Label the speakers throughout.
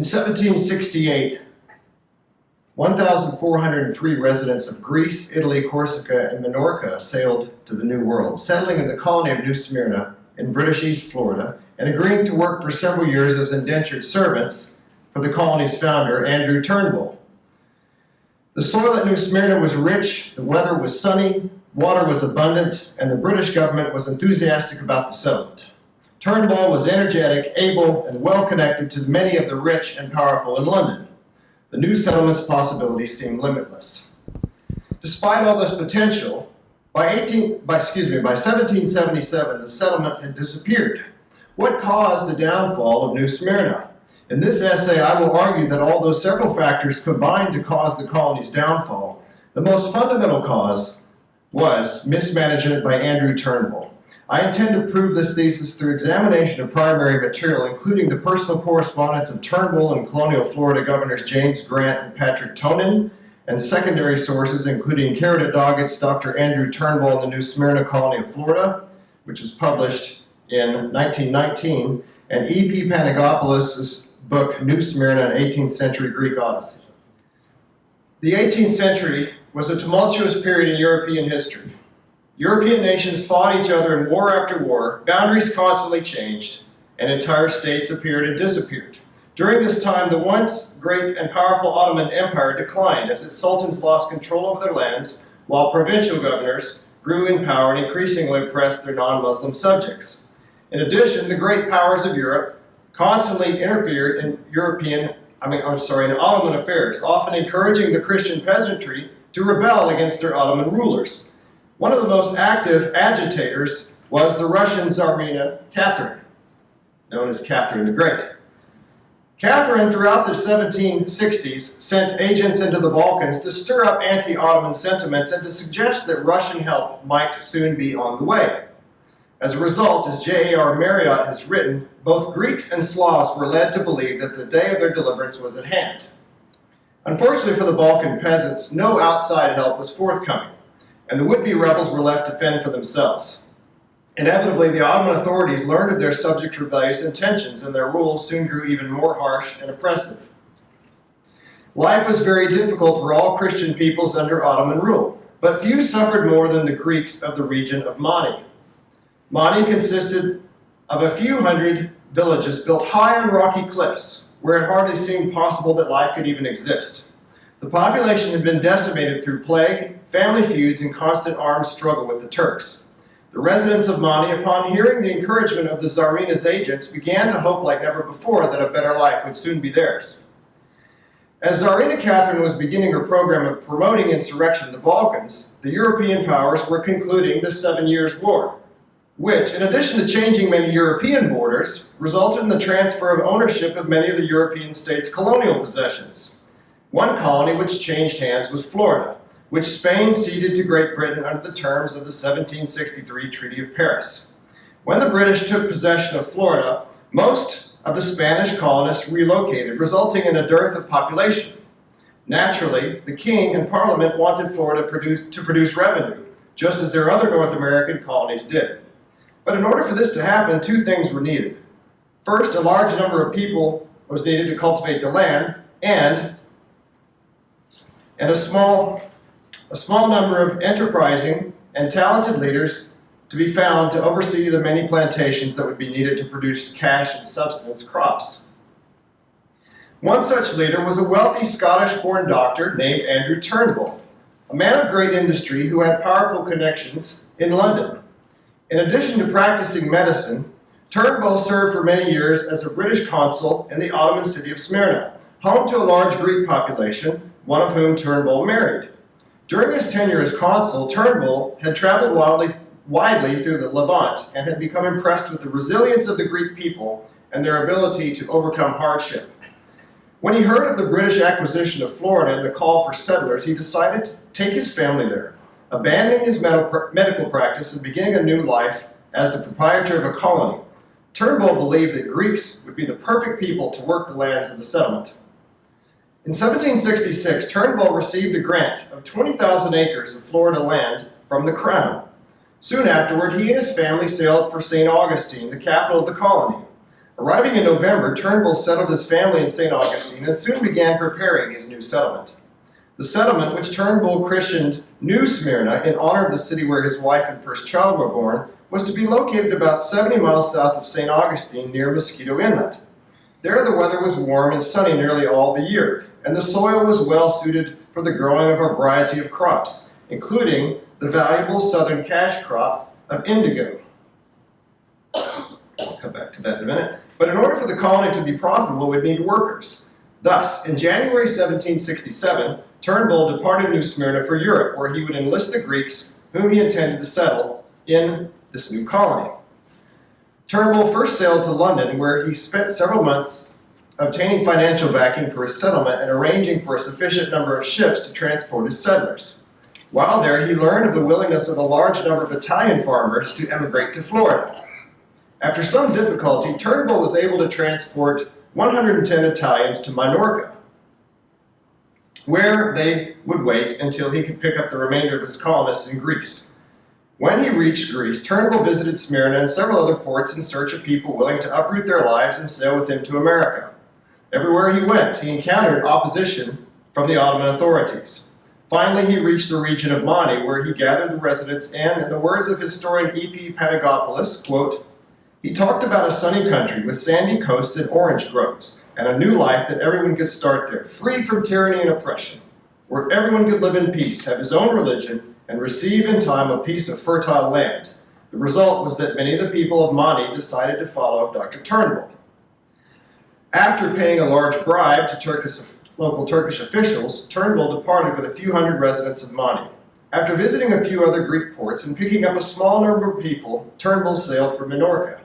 Speaker 1: In 1768, 1,403 residents of Greece, Italy, Corsica, and Minorca sailed to the New World, settling in the colony of New Smyrna in British East Florida, and agreeing to work for several years as indentured servants for the colony's founder, Andrew Turnbull. The soil at New Smyrna was rich, the weather was sunny, water was abundant, and the British government was enthusiastic about the settlement. Turnbull was energetic, able, and well-connected to many of the rich and powerful in London. The new settlement's possibilities seemed limitless. Despite all this potential, by 1777, the settlement had disappeared. What caused the downfall of New Smyrna? In this essay, I will argue that although several factors combined to cause the colony's downfall, the most fundamental cause was mismanagement by Andrew Turnbull. I intend to prove this thesis through examination of primary material, including the personal correspondence of Turnbull and colonial Florida governors James Grant and Patrick Tonin, and secondary sources, including Carrot Doggett's Dr. Andrew Turnbull in the New Smyrna Colony of Florida, which was published in 1919, and E.P. Panagopoulos' book, New Smyrna, an 18th Century Greek Odyssey. The 18th century was a tumultuous period in European history. European nations fought each other in war after war, boundaries constantly changed, and entire states appeared and disappeared. During this time, the once great and powerful Ottoman Empire declined as its sultans lost control over their lands, while provincial governors grew in power and increasingly oppressed their non-Muslim subjects. In addition, the great powers of Europe constantly interfered in Ottoman affairs, often encouraging the Christian peasantry to rebel against their Ottoman rulers. One of the most active agitators was the Russian Tsarina Catherine, known as Catherine the Great. Catherine, throughout the 1760s, sent agents into the Balkans to stir up anti-Ottoman sentiments and to suggest that Russian help might soon be on the way. As a result, as J.A.R. Marriott has written, both Greeks and Slavs were led to believe that the day of their deliverance was at hand. Unfortunately for the Balkan peasants, no outside help was forthcoming, and the would-be rebels were left to fend for themselves. Inevitably, the Ottoman authorities learned of their subjects' rebellious intentions, and their rule soon grew even more harsh and oppressive. Life was very difficult for all Christian peoples under Ottoman rule, but few suffered more than the Greeks of the region of Mani. Mani consisted of a few hundred villages built high on rocky cliffs, where it hardly seemed possible that life could even exist. The population had been decimated through plague, family feuds, and constant armed struggle with the Turks. The residents of Mani, upon hearing the encouragement of the Tsarina's agents, began to hope like never before that a better life would soon be theirs. As Tsarina Catherine was beginning her program of promoting insurrection in the Balkans, the European powers were concluding the 7 Years' War, which, in addition to changing many European borders, resulted in the transfer of ownership of many of the European states' colonial possessions. One colony which changed hands was Florida, which Spain ceded to Great Britain under the terms of the 1763 Treaty of Paris. When the British took possession of Florida, most of the Spanish colonists relocated, resulting in a dearth of population. Naturally, the king and parliament wanted Florida to produce revenue, just as their other North American colonies did. But in order for this to happen, two things were needed. First, a large number of people was needed to cultivate the land, and a small number of enterprising and talented leaders to be found to oversee the many plantations that would be needed to produce cash and subsistence crops. One such leader was a wealthy Scottish-born doctor named Andrew Turnbull, a man of great industry who had powerful connections in London. In addition to practicing medicine, Turnbull served for many years as a British consul in the Ottoman city of Smyrna, home to a large Greek population, one of whom Turnbull married. During his tenure as consul, Turnbull had traveled widely through the Levant and had become impressed with the resilience of the Greek people and their ability to overcome hardship. When he heard of the British acquisition of Florida and the call for settlers, he decided to take his family there, abandoning his medical practice and beginning a new life as the proprietor of a colony. Turnbull believed that Greeks would be the perfect people to work the lands of the settlement. In 1766, Turnbull received a grant of 20,000 acres of Florida land from the Crown. Soon afterward, he and his family sailed for St. Augustine, the capital of the colony. Arriving in November, Turnbull settled his family in St. Augustine and soon began preparing his new settlement. The settlement, which Turnbull christened New Smyrna in honor of the city where his wife and first child were born, was to be located about 70 miles south of St. Augustine near Mosquito Inlet. There the weather was warm and sunny nearly all the year, and the soil was well suited for the growing of a variety of crops, including the valuable southern cash crop of indigo. I'll come back to that in a minute. But in order for the colony to be profitable, it would need workers. Thus, in January 1767, Turnbull departed New Smyrna for Europe, where he would enlist the Greeks whom he intended to settle in this new colony. Turnbull first sailed to London, where he spent several months obtaining financial backing for his settlement and arranging for a sufficient number of ships to transport his settlers. While there, he learned of the willingness of a large number of Italian farmers to emigrate to Florida. After some difficulty, Turnbull was able to transport 110 Italians to Minorca, where they would wait until he could pick up the remainder of his colonists in Greece. When he reached Greece, Turnbull visited Smyrna and several other ports in search of people willing to uproot their lives and sail with him to America. Everywhere he went, he encountered opposition from the Ottoman authorities. Finally, he reached the region of Mani, where he gathered the residents and, in the words of historian E.P. Panagopoulos, quote, "He talked about a sunny country with sandy coasts and orange groves, and a new life that everyone could start there, free from tyranny and oppression, where everyone could live in peace, have his own religion, and receive in time a piece of fertile land." The result was that many of the people of Mani decided to follow Dr. Turnbull. After paying a large bribe to local Turkish officials, Turnbull departed with a few hundred residents of Mani. After visiting a few other Greek ports and picking up a small number of people, Turnbull sailed for Minorca.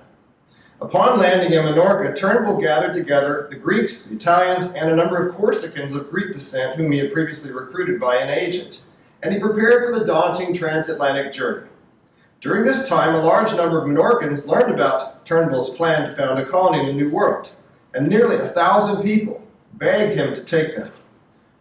Speaker 1: Upon landing in Minorca, Turnbull gathered together the Greeks, the Italians, and a number of Corsicans of Greek descent whom he had previously recruited by an agent, and he prepared for the daunting transatlantic journey. During this time, a large number of Minorcans learned about Turnbull's plan to found a colony in the New World, and nearly 1,000 people begged him to take them.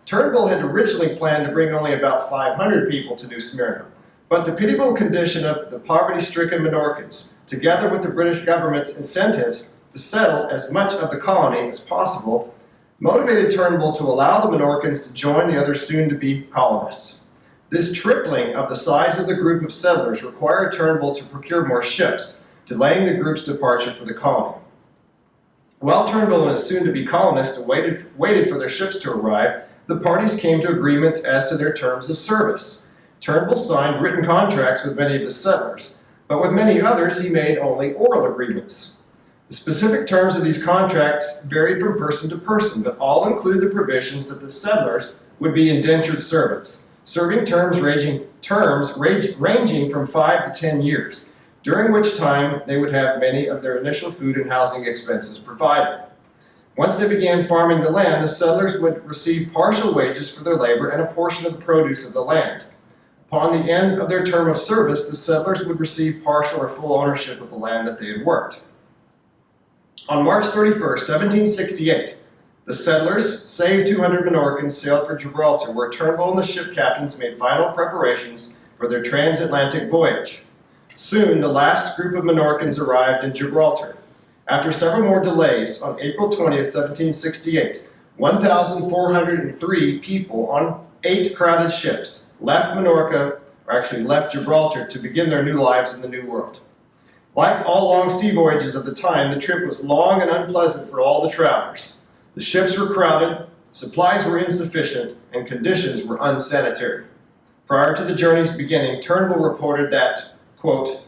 Speaker 1: Turnbull had originally planned to bring only about 500 people to New Smyrna, but the pitiable condition of the poverty-stricken Minorcans, together with the British government's incentives to settle as much of the colony as possible, motivated Turnbull to allow the Minorcans to join the other soon-to-be colonists. This tripling of the size of the group of settlers required Turnbull to procure more ships, delaying the group's departure for the colony. While Turnbull and his soon-to-be colonists waited for their ships to arrive, the parties came to agreements as to their terms of service. Turnbull signed written contracts with many of the settlers, but with many others he made only oral agreements. The specific terms of these contracts varied from person to person, but all included the provisions that the settlers would be indentured servants, serving terms ranging from 5 to 10 years, during which time they would have many of their initial food and housing expenses provided. Once they began farming the land, the settlers would receive partial wages for their labor and a portion of the produce of the land. Upon the end of their term of service, the settlers would receive partial or full ownership of the land that they had worked. On March 31st, 1768, the settlers, save 200 Minorcans, sailed for Gibraltar, where Turnbull and the ship captains made final preparations for their transatlantic voyage. Soon, the last group of Minorcans arrived in Gibraltar. After several more delays, on April 20th, 1768, 1,403 people on 8 crowded ships left Gibraltar to begin their new lives in the New World. Like all long sea voyages of the time, the trip was long and unpleasant for all the travelers. The ships were crowded, supplies were insufficient, and conditions were unsanitary. Prior to the journey's beginning, Turnbull reported that, quote,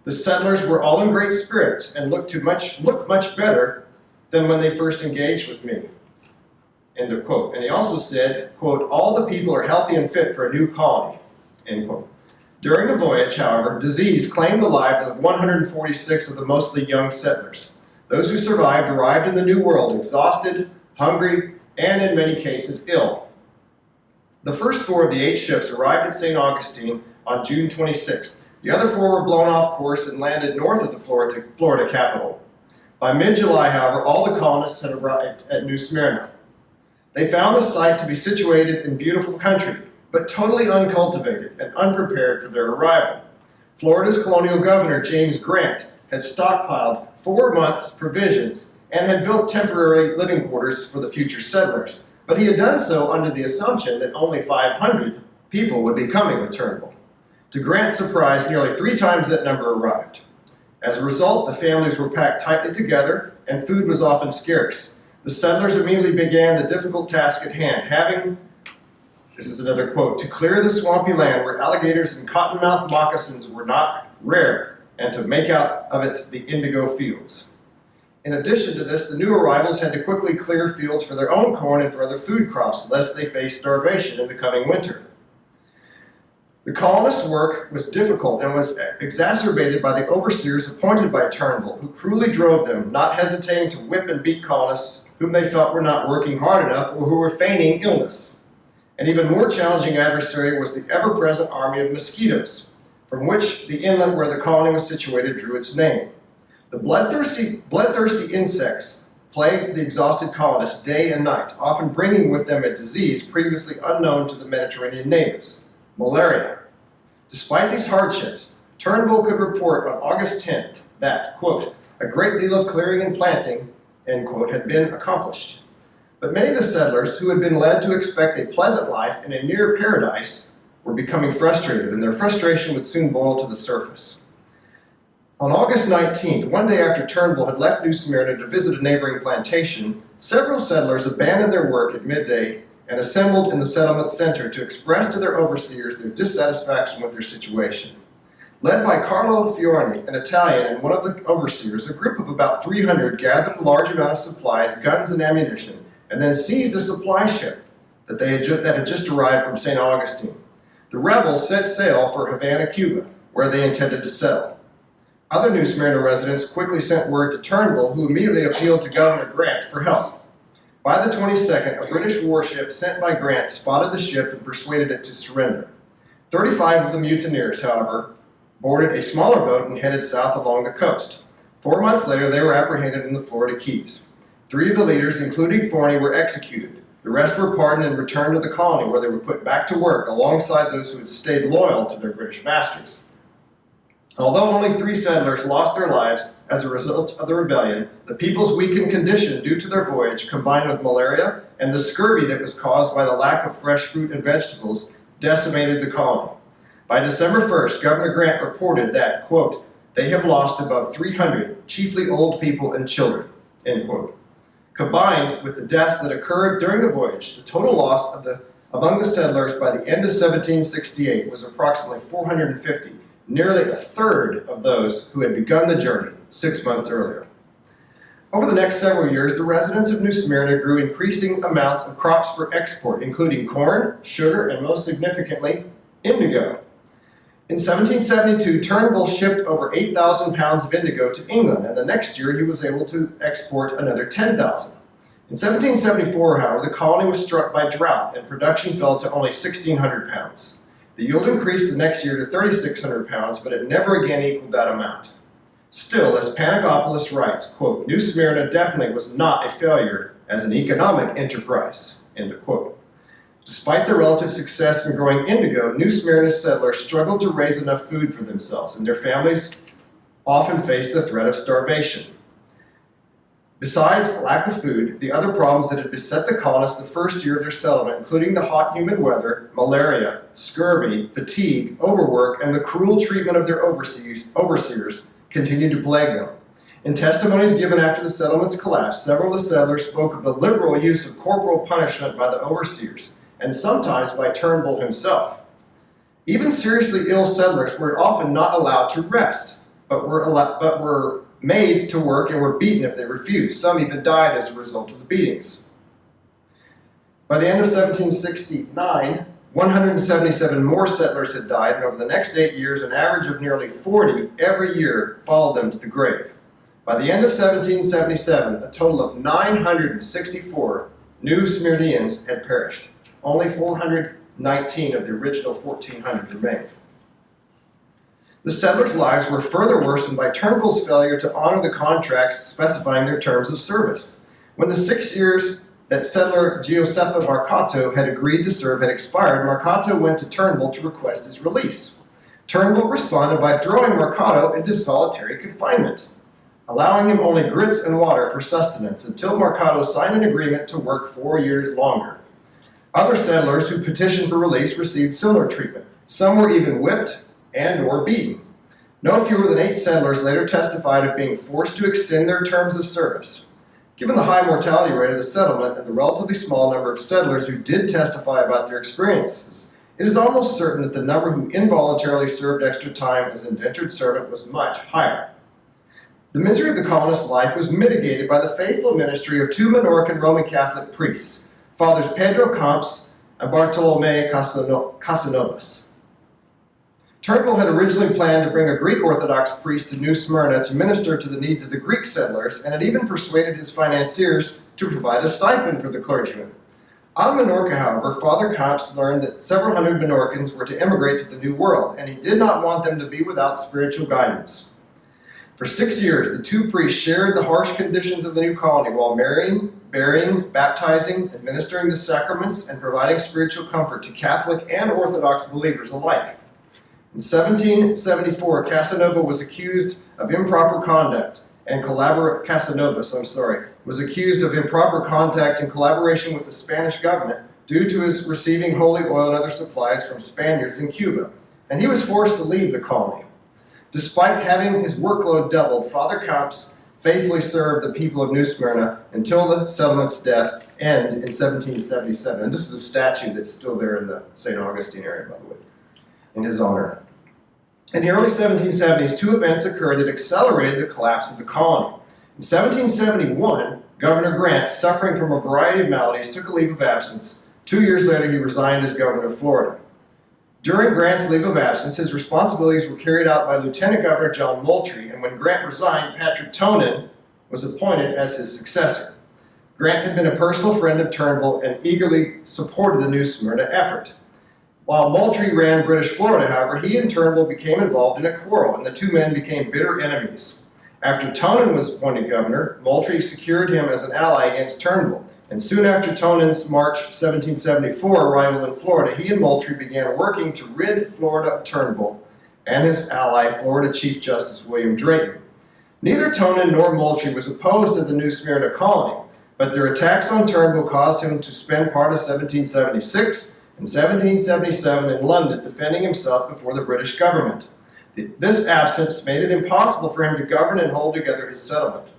Speaker 1: "The settlers were all in great spirits and looked much better than when they first engaged with me," end of quote. And he also said, quote, "All the people are healthy and fit for a new colony," end quote. During the voyage, however, disease claimed the lives of 146 of the mostly young settlers. Those who survived arrived in the New World exhausted, hungry, and in many cases ill. The first 4 of the 8 ships arrived at St. Augustine on June 26th. The other 4 were blown off course and landed north of the Florida capital. By mid-July, however, all the colonists had arrived at New Smyrna. They found the site to be situated in beautiful country, but totally uncultivated and unprepared for their arrival. Florida's colonial governor, James Grant, had stockpiled 4 months' provisions and had built temporary living quarters for the future settlers. But he had done so under the assumption that only 500 people would be coming with Turnbull. To Grant's surprise, nearly 3 times that number arrived. As a result, the families were packed tightly together, and food was often scarce. The settlers immediately began the difficult task at hand, having, this is another quote, to clear the swampy land where alligators and cottonmouth moccasins were not rare, and to make out of it the indigo fields. In addition to this, the new arrivals had to quickly clear fields for their own corn and for other food crops, lest they face starvation in the coming winter. The colonists' work was difficult and was exacerbated by the overseers appointed by Turnbull, who cruelly drove them, not hesitating to whip and beat colonists whom they felt were not working hard enough or who were feigning illness. An even more challenging adversary was the ever-present army of mosquitoes, from which the inlet where the colony was situated drew its name. The bloodthirsty insects plagued the exhausted colonists day and night, often bringing with them a disease previously unknown to the Mediterranean natives, malaria. Despite these hardships, Turnbull could report on August 10th that, quote, a great deal of clearing and planting, end quote, had been accomplished. But many of the settlers, who had been led to expect a pleasant life in a near paradise, were becoming frustrated, and their frustration would soon boil to the surface. On August 19th, one day after Turnbull had left New Smyrna to visit a neighboring plantation, several settlers abandoned their work at midday and assembled in the settlement center to express to their overseers their dissatisfaction with their situation. Led by Carlo Fiorni, an Italian and one of the overseers, a group of about 300 gathered a large amount of supplies, guns, and ammunition, and then seized a supply ship that had just arrived from St. Augustine. The rebels set sail for Havana, Cuba, where they intended to settle. Other New Smyrna residents quickly sent word to Turnbull, who immediately appealed to Governor Grant for help. By the 22nd, a British warship sent by Grant spotted the ship and persuaded it to surrender. 35 of the mutineers, however, boarded a smaller boat and headed south along the coast. 4 months later, they were apprehended in the Florida Keys. 3 of the leaders, including Forney, were executed. The rest were pardoned and returned to the colony, where they were put back to work alongside those who had stayed loyal to their British masters. Although only 3 settlers lost their lives as a result of the rebellion, the people's weakened condition due to their voyage, combined with malaria and the scurvy that was caused by the lack of fresh fruit and vegetables, decimated the colony. By December 1st, Governor Grant reported that, quote, they have lost above 300, chiefly old people and children, end quote. Combined with the deaths that occurred during the voyage, the total loss among the settlers by the end of 1768 was approximately 450, nearly a third of those who had begun the journey 6 months earlier. Over the next several years, the residents of New Smyrna grew increasing amounts of crops for export, including corn, sugar, and most significantly, indigo. In 1772, Turnbull shipped over 8,000 pounds of indigo to England, and the next year he was able to export another 10,000. In 1774, however, the colony was struck by drought, and production fell to only 1,600 pounds. The yield increased the next year to 3,600 pounds, but it never again equaled that amount. Still, as Panagopoulos writes, quote, New Smyrna definitely was not a failure as an economic enterprise, end of quote. Despite their relative success in growing indigo, New Smyrna settlers struggled to raise enough food for themselves, and their families often faced the threat of starvation. Besides lack of food, the other problems that had beset the colonists the first year of their settlement, including the hot, humid weather, malaria, scurvy, fatigue, overwork, and the cruel treatment of their overseers, continued to plague them. In testimonies given after the settlement's collapse, several of the settlers spoke of the liberal use of corporal punishment by the overseers, and sometimes by Turnbull himself. Even seriously ill settlers were often not allowed to rest, but were made to work and were beaten if they refused. Some even died as a result of the beatings. By the end of 1769, 177 more settlers had died, and over the next 8 years, an average of nearly 40 every year followed them to the grave. By the end of 1777, a total of 964 New Smyrnians had perished. Only 419 of the original 1,400 remained. The settlers' lives were further worsened by Turnbull's failure to honor the contracts specifying their terms of service. When the 6 years that settler Giuseppa Marcato had agreed to serve had expired, Marcato went to Turnbull to request his release. Turnbull responded by throwing Marcato into solitary confinement. allowing him only grits and water for sustenance until Mercado signed an agreement to work 4 years longer. Other settlers who petitioned for release received similar treatment. Some were even whipped and or beaten. No fewer than 8 settlers later testified of being forced to extend their terms of service. Given the high mortality rate of the settlement and the relatively small number of settlers who did testify about their experiences, it is almost certain that the number who involuntarily served extra time as indentured servant was much higher. The misery of the colonist's life was mitigated by the faithful ministry of 2 Minorcan Roman Catholic priests, Fathers Pedro Camps and Bartolome Casanovas. Turnbull had originally planned to bring a Greek Orthodox priest to New Smyrna to minister to the needs of the Greek settlers, and had even persuaded his financiers to provide a stipend for the clergyman. On Minorca, however, Father Camps learned that several hundred Minorcans were to immigrate to the New World, and he did not want them to be without spiritual guidance. For 6 years, the 2 priests shared the harsh conditions of the new colony while marrying, burying, baptizing, administering the sacraments, and providing spiritual comfort to Catholic and Orthodox believers alike. In 1774, Casanova was accused of improper conduct and was accused of improper contact and collaboration with the Spanish government due to his receiving holy oil and other supplies from Spaniards in Cuba, and he was forced to leave the colony. Despite having his workload doubled, Father Camps faithfully served the people of New Smyrna until the settlement's death end in 1777. And this is a statue that's still there in the St. Augustine area, by the way, in his honor. In the early 1770s, 2 events occurred that accelerated the collapse of the colony. In 1771, Governor Grant, suffering from a variety of maladies, took a leave of absence. 2 years later, he resigned as governor of Florida. During Grant's leave of absence, his responsibilities were carried out by Lieutenant Governor John Moultrie, and when Grant resigned, Patrick Tonin was appointed as his successor. Grant had been a personal friend of Turnbull and eagerly supported the New Smyrna effort. While Moultrie ran British Florida, however, he and Turnbull became involved in a quarrel, and the 2 men became bitter enemies. After Tonin was appointed governor, Moultrie secured him as an ally against Turnbull. And soon after Tonin's March 1774 arrival in Florida, he and Moultrie began working to rid Florida of Turnbull and his ally, Florida Chief Justice William Drayton. Neither Tonin nor Moultrie was opposed to the New Smyrna colony, but their attacks on Turnbull caused him to spend part of 1776 and 1777 in London defending himself before the British government. This absence made it impossible for him to govern and hold together his settlement.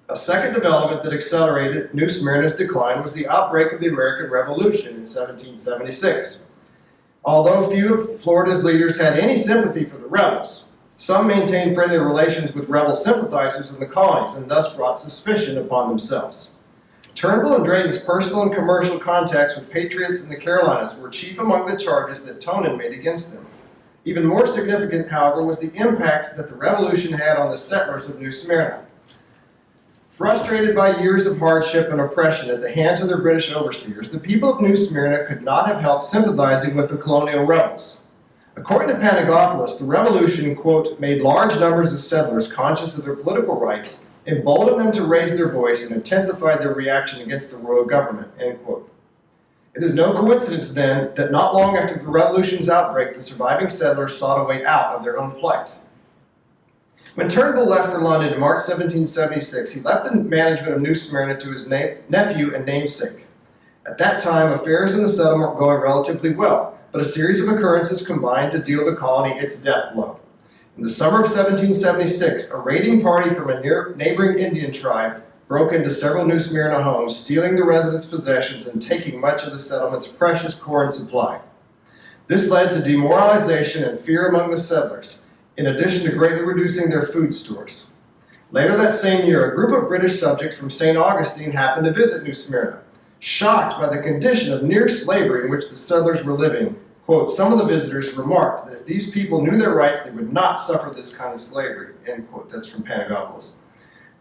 Speaker 1: A second development that accelerated New Smyrna's decline was the outbreak of the American Revolution in 1776. Although few of Florida's leaders had any sympathy for the rebels, some maintained friendly relations with rebel sympathizers in the colonies and thus brought suspicion upon themselves. Turnbull and Drayton's personal and commercial contacts with patriots in the Carolinas were chief among the charges that Tonin made against them. Even more significant, however, was the impact that the revolution had on the settlers of New Smyrna. Frustrated by years of hardship and oppression at the hands of their British overseers, the people of New Smyrna could not have helped sympathizing with the colonial rebels. According to Panagopoulos, the revolution, quote, made large numbers of settlers conscious of their political rights, emboldened them to raise their voice, and intensified their reaction against the royal government, end quote. It is no coincidence, then, that not long after the revolution's outbreak, the surviving settlers sought a way out of their own plight. When Turnbull left for London in March 1776, he left the management of New Smyrna to his nephew and namesake. At that time, affairs in the settlement were going relatively well, but a series of occurrences combined to deal the colony its death blow. In the summer of 1776, a raiding party from a neighboring Indian tribe broke into several New Smyrna homes, stealing the residents' possessions and taking much of the settlement's precious corn supply. This led to demoralization and fear among the settlers, in addition to greatly reducing their food stores. Later that same year, a group of British subjects from St. Augustine happened to visit New Smyrna. Shocked by the condition of near slavery in which the settlers were living, quote, some of the visitors remarked that if these people knew their rights, they would not suffer this kind of slavery, end quote. That's from Panagopoulos.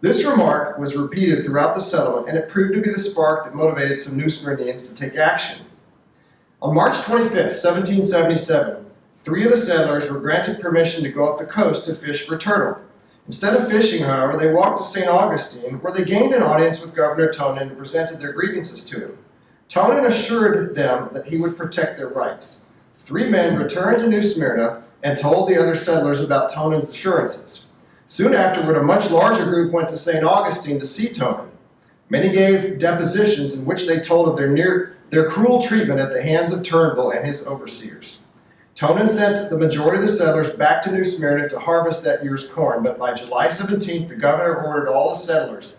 Speaker 1: This remark was repeated throughout the settlement, and it proved to be the spark that motivated some New Smyrnians to take action. On March 25th, 1777, 3 of the settlers were granted permission to go up the coast to fish for turtle. Instead of fishing, however, they walked to St. Augustine, where they gained an audience with Governor Tonin and presented their grievances to him. Tonin assured them that he would protect their rights. 3 men returned to New Smyrna and told the other settlers about Tonin's assurances. Soon afterward, a much larger group went to St. Augustine to see Tonin. Many gave depositions in which they told of their cruel treatment at the hands of Turnbull and his overseers. Tonin sent the majority of the settlers back to New Smyrna to harvest that year's corn, but by July 17th, the governor ordered all the settlers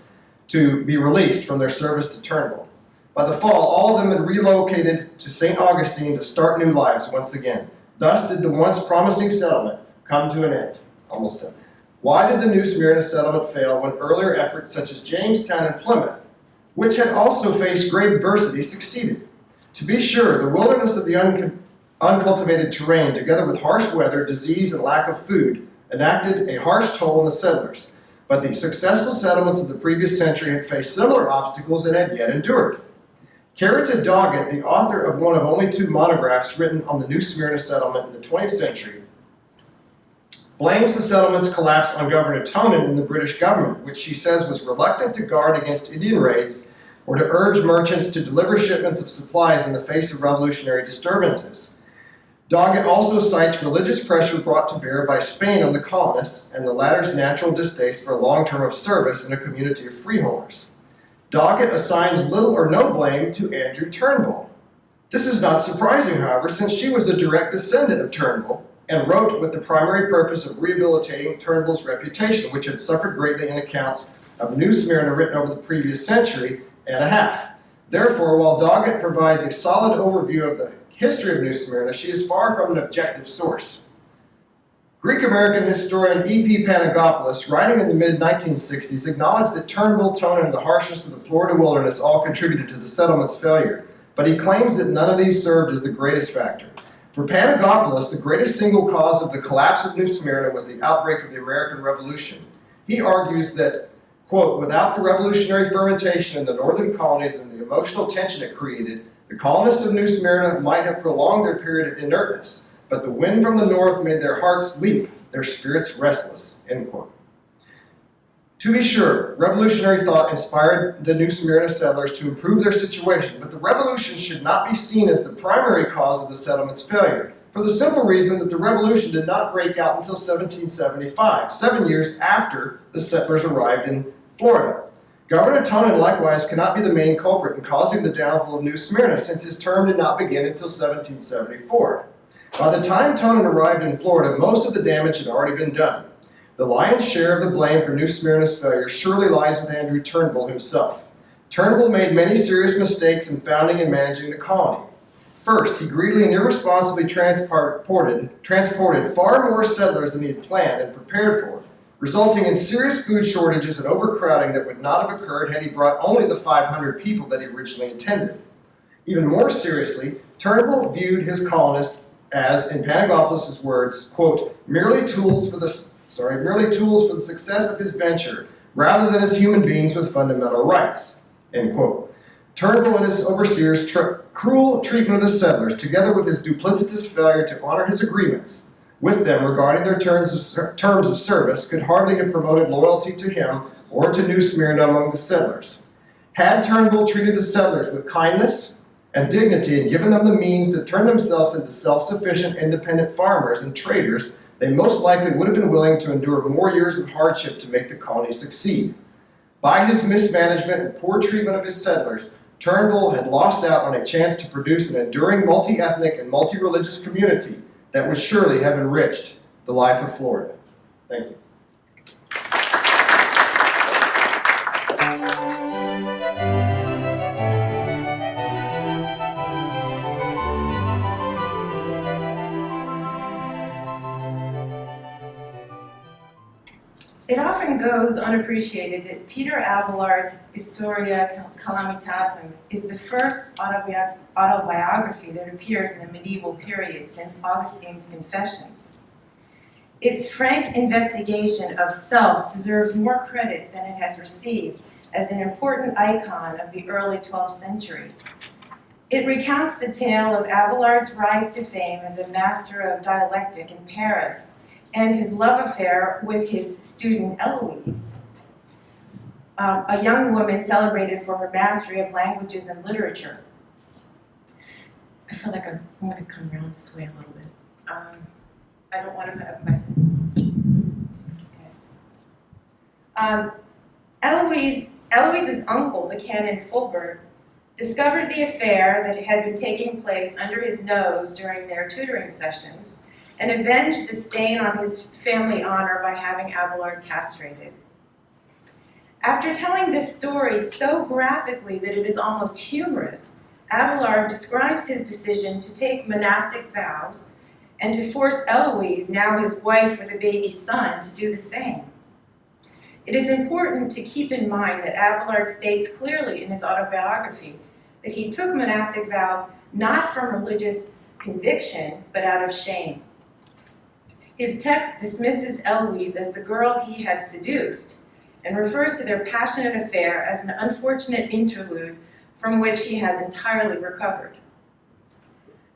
Speaker 1: to be released from their service to Turnbull. By the fall, all of them had relocated to St. Augustine to start new lives once again. Thus did the once promising settlement come to an end. Almost done. Why did the New Smyrna settlement fail when earlier efforts such as Jamestown and Plymouth, which had also faced great adversity, succeeded? To be sure, the wilderness of the uncultivated terrain, together with harsh weather, disease, and lack of food, enacted a harsh toll on the settlers. But the successful settlements of the previous century had faced similar obstacles and had yet endured. Carrington Doggett, the author of one of only 2 monographs written on the New Smyrna settlement in the 20th century, blames the settlement's collapse on Governor Tonin and the British government, which she says was reluctant to guard against Indian raids or to urge merchants to deliver shipments of supplies in the face of revolutionary disturbances. Doggett also cites religious pressure brought to bear by Spain on the colonists and the latter's natural distaste for a long term of service in a community of freeholders. Doggett assigns little or no blame to Andrew Turnbull. This is not surprising, however, since she was a direct descendant of Turnbull and wrote with the primary purpose of rehabilitating Turnbull's reputation, which had suffered greatly in accounts of New Smyrna written over the previous century and a half. Therefore, while Doggett provides a solid overview of the history of New Smyrna, she is far from an objective source. Greek-American historian E.P. Panagopoulos, writing in the mid-1960s, acknowledged that Turnbull, Tonin, and the harshness of the Florida wilderness all contributed to the settlement's failure, but he claims that none of these served as the greatest factor. For Panagopoulos, the greatest single cause of the collapse of New Smyrna was the outbreak of the American Revolution. He argues that, quote, without the revolutionary fermentation in the northern colonies and the emotional tension it created, the colonists of New Smyrna might have prolonged their period of inertness, but the wind from the north made their hearts leap, their spirits restless, end quote. To be sure, revolutionary thought inspired the New Smyrna settlers to improve their situation, but the revolution should not be seen as the primary cause of the settlement's failure, for the simple reason that the revolution did not break out until 1775, 7 years after the settlers arrived in Florida. Governor Tonin likewise cannot be the main culprit in causing the downfall of New Smyrna, since his term did not begin until 1774. By the time Tonin arrived in Florida, most of the damage had already been done. The lion's share of the blame for New Smyrna's failure surely lies with Andrew Turnbull himself. Turnbull made many serious mistakes in founding and managing the colony. First, he greedily and irresponsibly transported far more settlers than he had planned and prepared for, resulting in serious food shortages and overcrowding that would not have occurred had he brought only the 500 people that he originally intended. Even more seriously, Turnbull viewed his colonists as, in Panagopoulos' words, quote, merely tools for the success of his venture, rather than as human beings with fundamental rights, end quote. Turnbull and his overseers' cruel treatment of the settlers, together with his duplicitous failure to honor his agreements with them regarding their terms of service, could hardly have promoted loyalty to him or to New Smyrna among the settlers. Had Turnbull treated the settlers with kindness and dignity and given them the means to turn themselves into self-sufficient, independent farmers and traders, they most likely would have been willing to endure more years of hardship to make the colony succeed. By his mismanagement and poor treatment of his settlers, Turnbull had lost out on a chance to produce an enduring multi-ethnic and multi-religious community that would surely have enriched the life of Florida. Thank you.
Speaker 2: It often goes unappreciated that Peter Abelard's Historia Calamitatum is the first autobiography that appears in the medieval period since Augustine's Confessions. Its frank investigation of self deserves more credit than it has received as an important icon of the early 12th century. It recounts the tale of Abelard's rise to fame as a master of dialectic in Paris, and his love affair with his student Eloise, a young woman celebrated for her mastery of languages and literature. I feel like I'm going to come around this way a little bit. I don't want to put up my... Okay. Eloise's uncle, the canon Fulbert, discovered the affair that had been taking place under his nose during their tutoring sessions and avenged the stain on his family honor by having Abelard castrated. After telling this story so graphically that it is almost humorous, Abelard describes his decision to take monastic vows and to force Eloise, now his wife with a baby son, to do the same. It is important to keep in mind that Abelard states clearly in his autobiography that he took monastic vows not from religious conviction, but out of shame. His text dismisses Eloise as the girl he had seduced and refers to their passionate affair as an unfortunate interlude from which he has entirely recovered.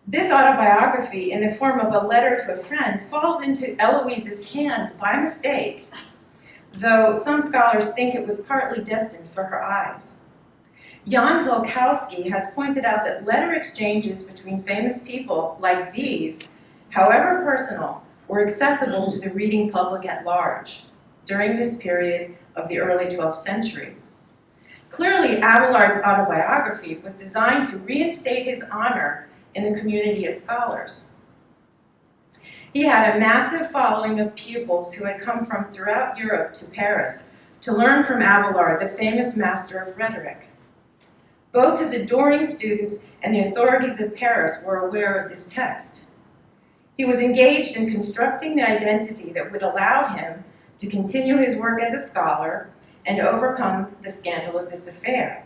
Speaker 2: This autobiography, in the form of a letter to a friend, falls into Eloise's hands by mistake, though some scholars think it was partly destined for her eyes. Jan Zolkowski has pointed out that letter exchanges between famous people like these, however personal, were accessible to the reading public at large during this period of the early 12th century. Clearly, Abelard's autobiography was designed to reinstate his honor in the community of scholars. He had a massive following of pupils who had come from throughout Europe to Paris to learn from Abelard, the famous master of rhetoric. Both his adoring students and the authorities of Paris were aware of this text. He was engaged in constructing the identity that would allow him to continue his work as a scholar and overcome the scandal of this affair.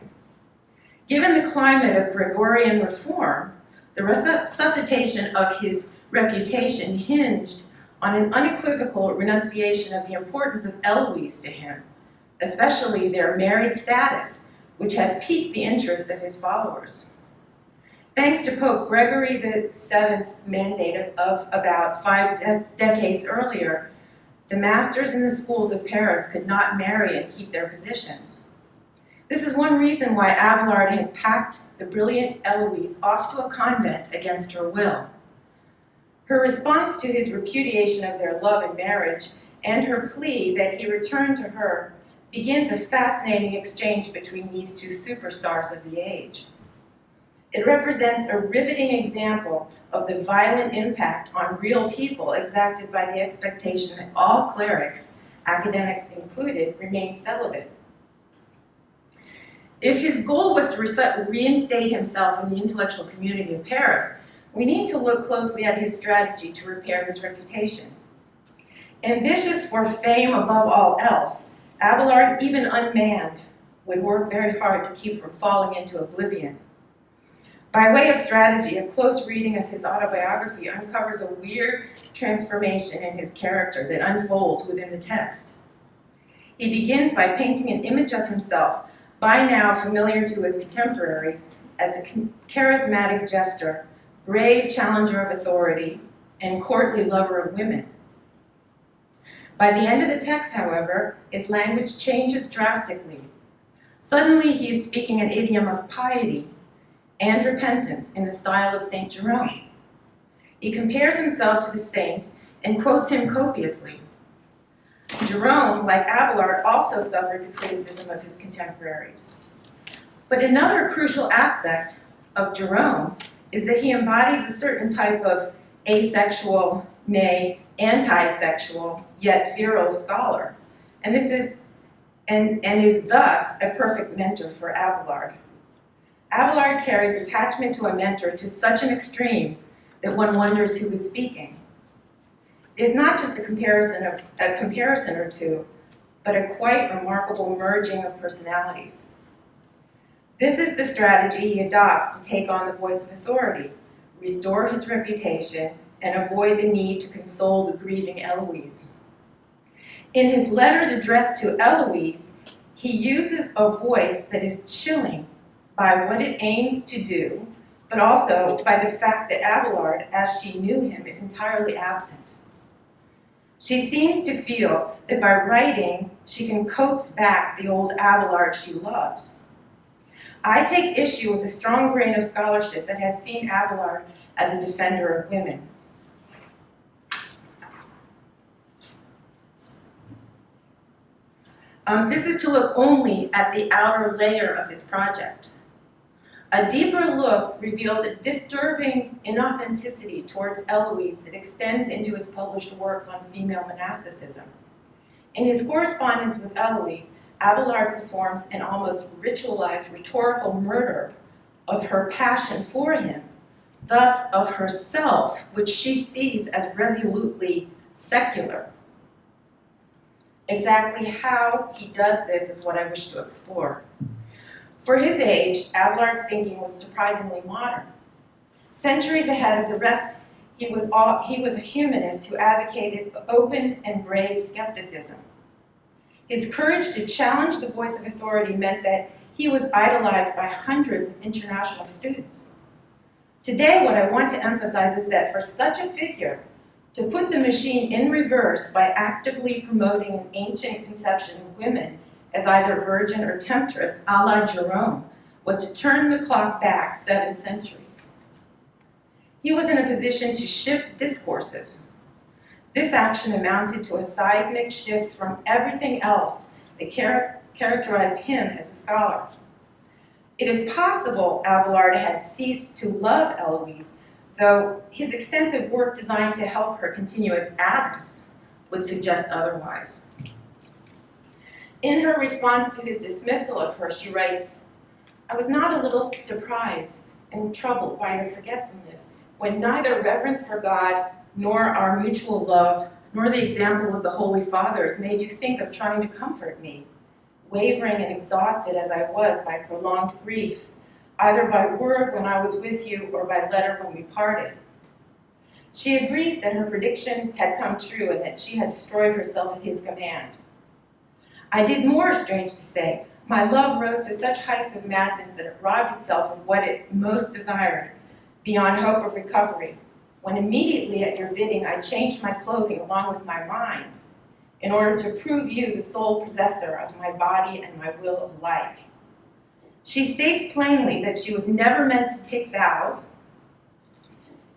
Speaker 2: Given the climate of Gregorian reform, the resuscitation of his reputation hinged on an unequivocal renunciation of the importance of Eloise to him, especially their married status, which had piqued the interest of his followers. Thanks to Pope Gregory VII's mandate of about 5 decades earlier, the masters in the schools of Paris could not marry and keep their positions. This is one reason why Abelard had packed the brilliant Eloise off to a convent against her will. Her response to his repudiation of their love and marriage and her plea that he return to her begins a fascinating exchange between these two superstars of the age. It represents a riveting example of the violent impact on real people exacted by the expectation that all clerics, academics included, remain celibate. If his goal was to reinstate himself in the intellectual community of Paris, we need to look closely at his strategy to repair his reputation. Ambitious for fame above all else, Abelard, even unmanned, would work very hard to keep from falling into oblivion. By way of strategy, a close reading of his autobiography uncovers a weird transformation in his character that unfolds within the text. He begins by painting an image of himself, by now familiar to his contemporaries, as a charismatic jester, brave challenger of authority, and courtly lover of women. By the end of the text, however, his language changes drastically. Suddenly, he is speaking an idiom of piety and repentance in the style of St. Jerome. He compares himself to the saint and quotes him copiously. Jerome, like Abelard, also suffered the criticism of his contemporaries. But another crucial aspect of Jerome is that he embodies a certain type of asexual, nay, anti-sexual, yet virile scholar, and is thus a perfect mentor for Abelard. Abelard carries attachment to a mentor to such an extreme that one wonders who is speaking. It is not just a comparison or two, but a quite remarkable merging of personalities. This is the strategy he adopts to take on the voice of authority, restore his reputation, and avoid the need to console the grieving Eloise. In his letters addressed to Eloise, he uses a voice that is chilling by what it aims to do, but also by the fact that Abelard, as she knew him, is entirely absent. She seems to feel that by writing, she can coax back the old Abelard she loves. I take issue with the strong grain of scholarship that has seen Abelard as a defender of women. This is to look only at the outer layer of his project. A deeper look reveals a disturbing inauthenticity towards Eloise that extends into his published works on female monasticism. In his correspondence with Eloise, Abelard performs an almost ritualized rhetorical murder of her passion for him, thus of herself, which she sees as resolutely secular. Exactly how he does this is what I wish to explore. For his age, Abelard's thinking was surprisingly modern. Centuries ahead of the rest, he was a humanist who advocated open and brave skepticism. His courage to challenge the voice of authority meant that he was idolized by hundreds of international students. Today, what I want to emphasize is that for such a figure, to put the machine in reverse by actively promoting an ancient conception of women as either virgin or temptress, a la Jerome, was to turn the clock back 7 centuries. He was in a position to shift discourses. This action amounted to a seismic shift from everything else that characterized him as a scholar. It is possible Abelard had ceased to love Eloise, though his extensive work designed to help her continue as abbess would suggest otherwise. In her response to his dismissal of her, she writes, "I was not a little surprised and troubled by your forgetfulness, when neither reverence for God, nor our mutual love, nor the example of the Holy Fathers made you think of trying to comfort me, wavering and exhausted as I was by prolonged grief, either by word when I was with you or by letter when we parted." She agrees that her prediction had come true and that she had destroyed herself at his command. "I did more, strange to say. My love rose to such heights of madness that it robbed itself of what it most desired, beyond hope of recovery, when immediately at your bidding I changed my clothing along with my mind, in order to prove you the sole possessor of my body and my will alike." She states plainly that she was never meant to take vows,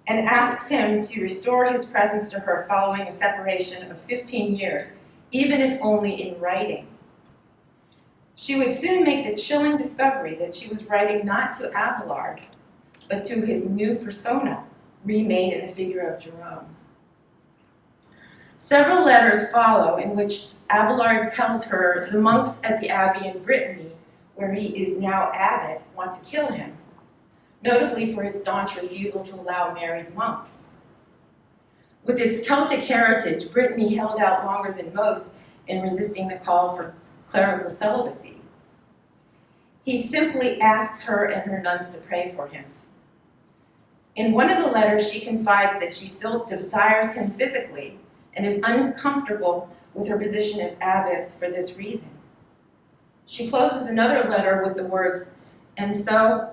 Speaker 2: and asks him to restore his presence to her following a separation of 15 years, even if only in writing. She would soon make the chilling discovery that she was writing not to Abelard, but to his new persona, remade in the figure of Jerome. Several letters follow in which Abelard tells her the monks at the abbey in Brittany, where he is now abbot, want to kill him, notably for his staunch refusal to allow married monks. With its Celtic heritage, Brittany held out longer than most in resisting the call for clerical celibacy. He simply asks her and her nuns to pray for him. In one of the letters, she confides that she still desires him physically and is uncomfortable with her position as abbess for this reason. She closes another letter with the words, "And so,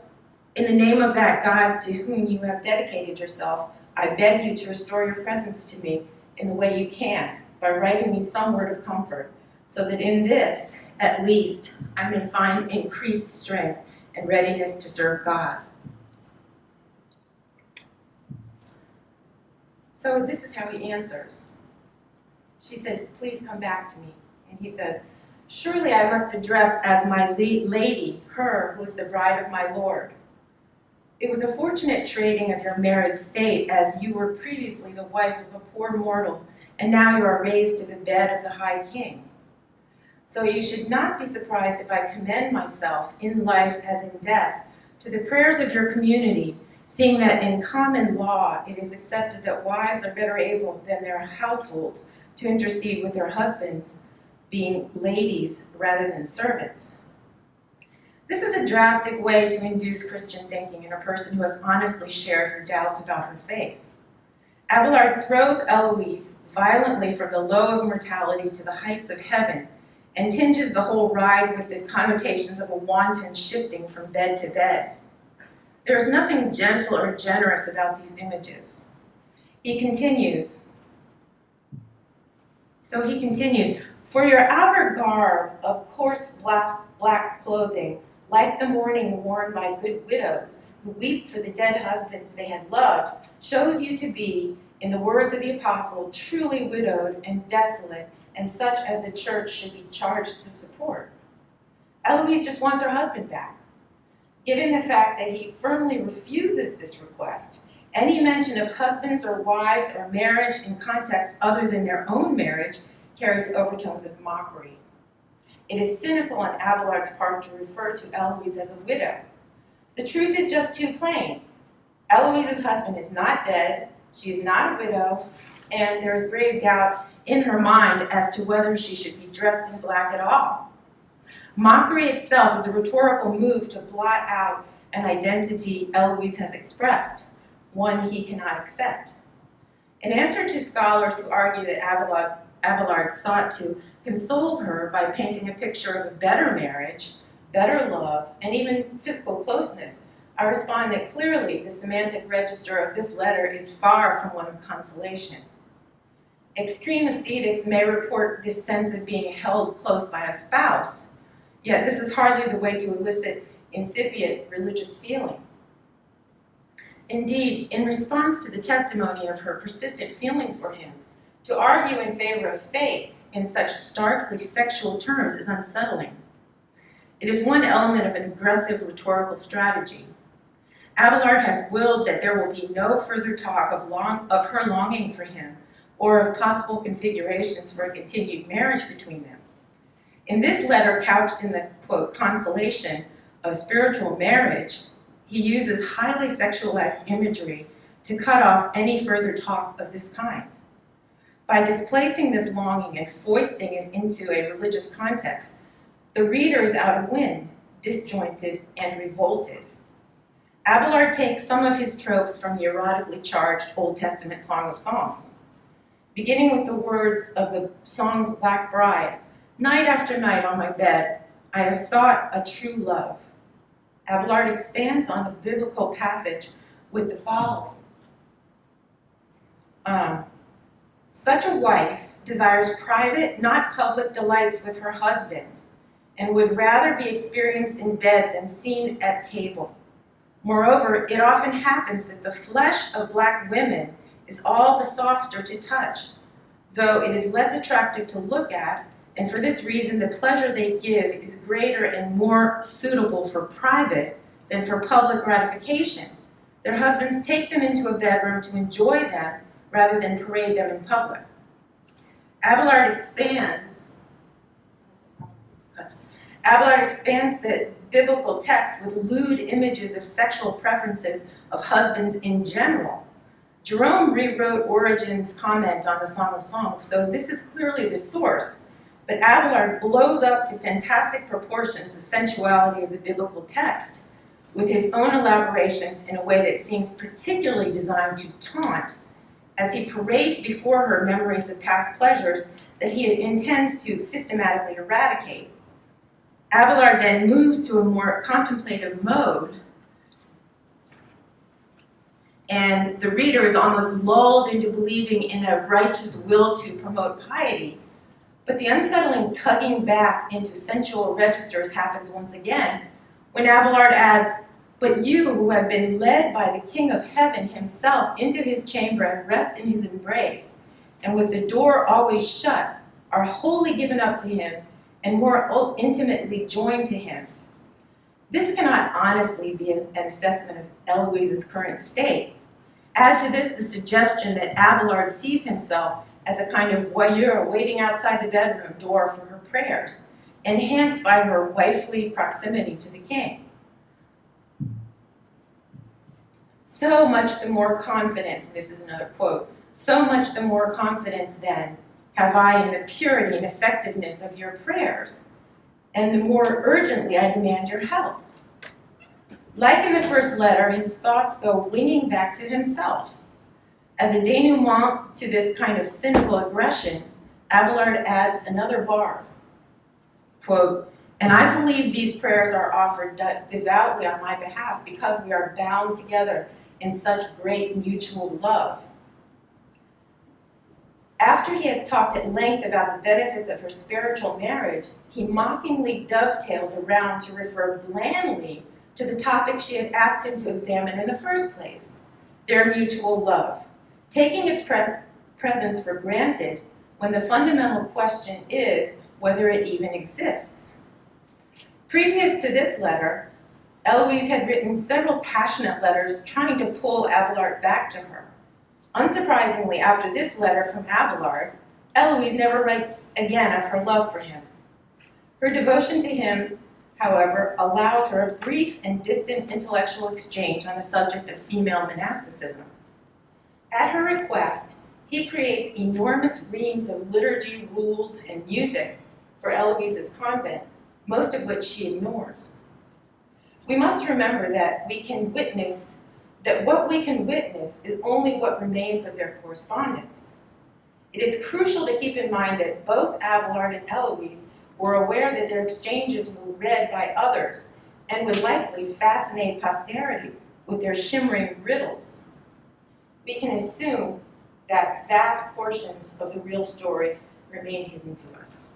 Speaker 2: in the name of that God to whom you have dedicated yourself, I beg you to restore your presence to me in the way you can, by writing me some word of comfort, so that in this, at least, I may find increased strength and readiness to serve God." So this is how he answers. She said, "Please come back to me." And he says, "Surely I must address as my lady her who is the bride of my Lord. It was a fortunate trading of your married state, as you were previously the wife of a poor mortal, and now you are raised to the bed of the high king. So you should not be surprised if I commend myself, in life as in death, to the prayers of your community, seeing that in common law it is accepted that wives are better able than their households to intercede with their husbands, being ladies rather than servants." This is a drastic way to induce Christian thinking in a person who has honestly shared her doubts about her faith. Abelard throws Eloise violently from the low of mortality to the heights of heaven, and tinges the whole ride with the connotations of a wanton shifting from bed to bed. There is nothing gentle or generous about these images. He continues, "For your outer garb of coarse black clothing, like the mourning worn by good widows who weep for the dead husbands they had loved, shows you to be, in the words of the apostle, truly widowed and desolate, and such as the church should be charged to support. Eloise just wants her husband back. Given the fact that he firmly refuses this request, any mention of husbands or wives or marriage in contexts other than their own marriage carries overtones of mockery. It is cynical on Abelard's part to refer to Eloise as a widow. The truth is just too plain. Eloise's husband is not dead, she is not a widow, and there is grave doubt in her mind as to whether she should be dressed in black at all. Mockery itself is a rhetorical move to blot out an identity Eloise has expressed, one he cannot accept. In answer to scholars who argue that Abelard sought to console her by painting a picture of a better marriage, better love, and even physical closeness, I respond that clearly the semantic register of this letter is far from one of consolation. Extreme ascetics may report this sense of being held close by a spouse, yet this is hardly the way to elicit incipient religious feeling. Indeed, in response to the testimony of her persistent feelings for him, to argue in favor of faith in such starkly sexual terms is unsettling. It is one element of an aggressive rhetorical strategy. Abelard has willed that there will be no further talk of her longing for him or of possible configurations for a continued marriage between them. In this letter, couched in the, quote, consolation of spiritual marriage, he uses highly sexualized imagery to cut off any further talk of this kind. By displacing this longing and foisting it into a religious context, the reader is out of wind, disjointed, and revolted. Abelard takes some of his tropes from the erotically charged Old Testament Song of Songs. Beginning with the words of the song's Black Bride, "Night after night on my bed, I have sought a true love." Abelard expands on the biblical passage with the following. Such a wife desires private, not public delights with her husband, and would rather be experienced in bed than seen at table. Moreover, it often happens that the flesh of black women is all the softer to touch, though it is less attractive to look at, and for this reason the pleasure they give is greater and more suitable for private than for public gratification. Their husbands take them into a bedroom to enjoy them rather than parade them in public. Abelard expands the biblical text with lewd images of sexual preferences of husbands in general. Jerome rewrote Origen's comment on the Song of Songs, so this is clearly the source, but Abelard blows up to fantastic proportions the sensuality of the biblical text with his own elaborations in a way that seems particularly designed to taunt, as he parades before her memories of past pleasures that he intends to systematically eradicate. Abelard then moves to a more contemplative mode, and the reader is almost lulled into believing in a righteous will to promote piety. But the unsettling tugging back into sensual registers happens once again when Abelard adds, "But you who have been led by the King of Heaven himself into his chamber and rest in his embrace, and with the door always shut, are wholly given up to him and more intimately joined to him." This cannot honestly be an assessment of Eloise's current state. Add to this the suggestion that Abelard sees himself as a kind of voyeur waiting outside the bedroom door for her prayers, enhanced by her wifely proximity to the king. "So much the more confidence," this is another quote, "so much the more confidence then have I in the purity and effectiveness of your prayers, and the more urgently I demand your help." Like in the first letter, his thoughts go winging back to himself. As a denouement to this kind of cynical aggression, Abelard adds another bar. Quote, "And I believe these prayers are offered devoutly on my behalf because we are bound together in such great mutual love." After he has talked at length about the benefits of her spiritual marriage, he mockingly dovetails around to refer blandly to the topic she had asked him to examine in the first place, their mutual love. Taking its presence for granted, when the fundamental question is whether it even exists. Previous to this letter, Eloise had written several passionate letters trying to pull Abelard back to her. Unsurprisingly, after this letter from Abelard, Eloise never writes again of her love for him. Her devotion to him, however, allows her a brief and distant intellectual exchange on the subject of female monasticism. At her request, he creates enormous reams of liturgy, rules, and music for Eloise's convent, most of which she ignores. We must remember that what we can witness is only what remains of their correspondence. It is crucial to keep in mind that both Abelard and Eloise were aware that their exchanges were read by others and would likely fascinate posterity with their shimmering riddles. We can assume that vast portions of the real story remain hidden to us.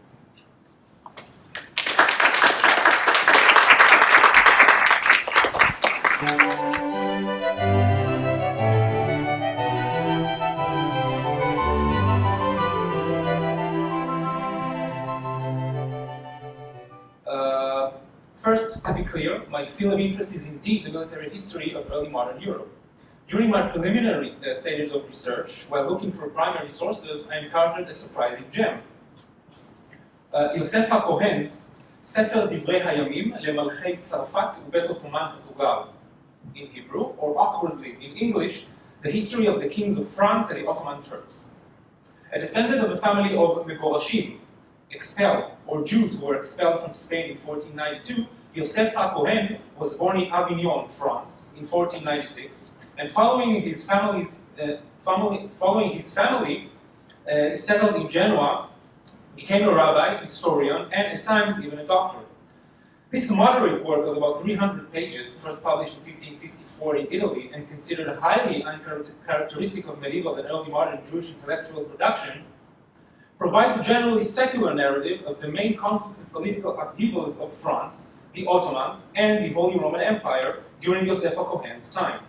Speaker 3: First, to be clear, my field of interest is indeed the military history of early modern Europe. During my preliminary stages of research, while looking for primary sources, I encountered a surprising gem. יוסף ha-Kohen's ספר דברי הימים למלכי צרפת ובית עות'מאן התוגר, in Hebrew, or awkwardly in English, the history of the kings of France and the Ottoman Turks. A descendant of a family of Megorashim, expelled, or Jews who were expelled from Spain in 1492, Yosef ha-Kohen was born in Avignon, France, in 1496, and following his family settled in Genoa, became a rabbi, historian, and at times even a doctor. This moderate work of about 300 pages, first published in 1554 in Italy and considered highly uncharacteristic of medieval and early modern Jewish intellectual production, provides a generally secular narrative of the main conflicts and political upheavals of France, the Ottomans, and the Holy Roman Empire during Yosef ha-Kohen's time.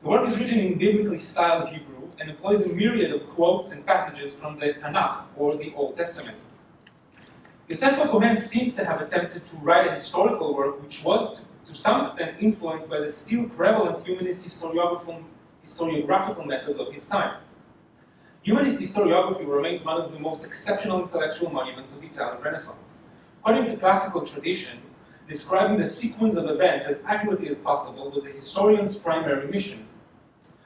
Speaker 3: The work is written in biblically styled Hebrew and employs a myriad of quotes and passages from the Tanakh, or the Old Testament. Yosef ha-Kohen seems to have attempted to write a historical work which was, to some extent, influenced by the still prevalent humanist historiographical methods of his time. Humanist historiography remains one of the most exceptional intellectual monuments of the Italian Renaissance. According to classical traditions, describing the sequence of events as accurately as possible was the historian's primary mission.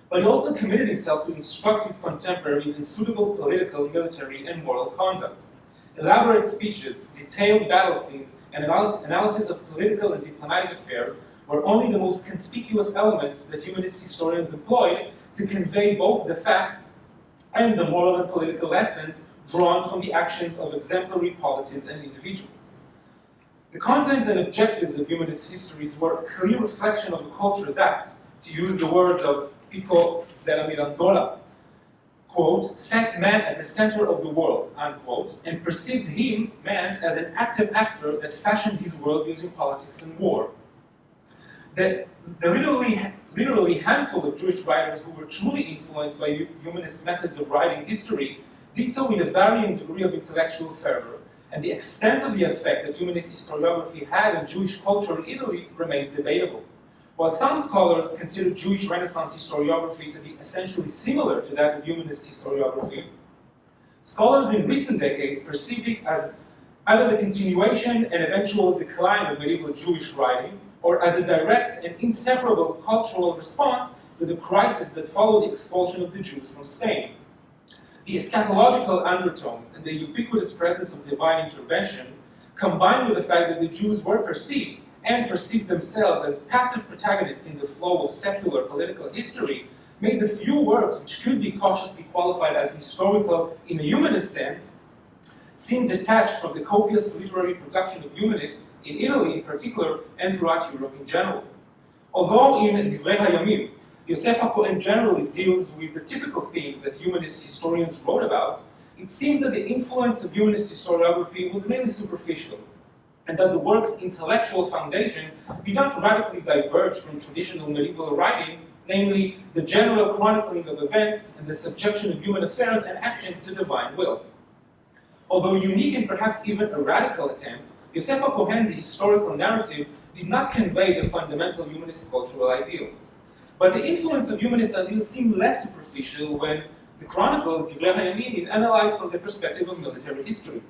Speaker 3: But he also committed himself to instruct his contemporaries in suitable political, military, and moral conduct. Elaborate speeches, detailed battle scenes, and analysis of political and diplomatic affairs were only the most conspicuous elements that humanist historians employed to convey both the facts and the moral and political lessons drawn from the actions of exemplary polities and individuals. The contents and objectives of humanist histories were a clear reflection of a culture that, to use the words of Pico della Mirandola, quote, set man at the center of the world, unquote, and perceived him, man, as an active actor that fashioned his world using politics and war. The literally handful of Jewish writers who were truly influenced by humanist methods of writing history did so with a varying degree of intellectual fervor, and the extent of the effect that humanist historiography had on Jewish culture in Italy remains debatable. While some scholars consider Jewish Renaissance historiography to be essentially similar to that of humanist historiography, scholars in recent decades perceive it as either the continuation and eventual decline of medieval Jewish writing, or as a direct and inseparable cultural response to the crisis that followed the expulsion of the Jews from Spain. The eschatological undertones and the ubiquitous presence of divine intervention, combined with the fact that the Jews were perceived themselves as passive protagonists in the flow of secular political history, made the few works which could be cautiously qualified as historical in a humanist sense seem detached from the copious literary production of humanists in Italy in particular and throughout Europe in general. Although in Divrei Hayamim, Yosef ha-Kohen generally deals with the typical themes that humanist historians wrote about, it seems that the influence of humanist historiography was mainly superficial, and that the work's intellectual foundations did not radically diverge from traditional medieval writing, namely the general chronicling of events and the subjection of human affairs and actions to divine will. Although unique and perhaps even a radical attempt, Yosef ha-Kohen's historical narrative did not convey the fundamental humanist cultural ideals. But the influence of humanist ideals seemed less superficial when the chronicle of Divrei Hayamim is analyzed from the perspective of military history.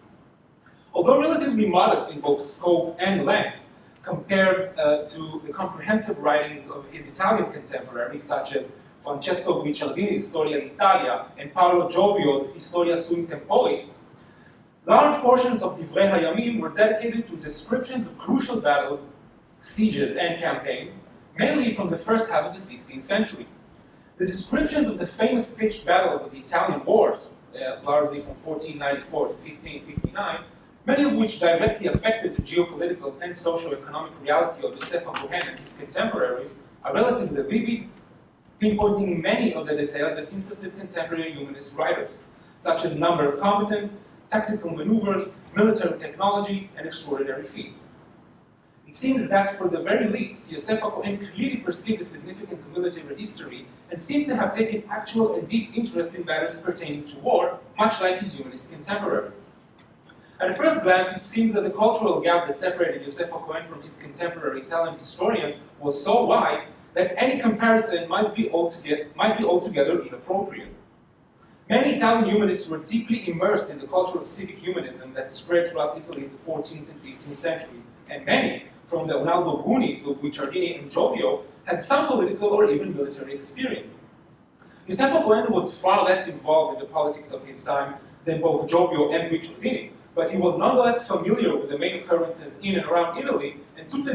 Speaker 3: Although relatively modest in both scope and length, compared to the comprehensive writings of his Italian contemporaries, such as Francesco Guicciardini's Storia d'Italia and Paolo Giovio's Historia sui temporis, large portions of Divrei Hayamim were dedicated to descriptions of crucial battles, sieges, and campaigns, mainly from the first half of the 16th century. The descriptions of the famous pitched battles of the Italian wars, largely from 1494 to 1559, many of which directly affected the geopolitical and socio-economic reality of Yosef ha-Kohen and his contemporaries, are relatively vivid, pinpointing many of the details that interested contemporary humanist writers, such as number of combatants, tactical maneuvers, military technology, and extraordinary feats. It seems that, for the very least, Yosef ha-Kohen clearly perceived the significance of military history and seems to have taken actual and deep interest in matters pertaining to war, much like his humanist contemporaries. At a first glance, it seems that the cultural gap that separated Yosef ha-Kohen from his contemporary Italian historians was so wide that any comparison might be altogether inappropriate. Many Italian humanists were deeply immersed in the culture of civic humanism that spread throughout Italy in the 14th and 15th centuries, and many, from Leonardo Bruni to Guicciardini and Giovio, had some political or even military experience. Yosef ha-Kohen was far less involved in the politics of his time than both Giovio and Guicciardini, but he was nonetheless familiar with the main occurrences in and around Italy and took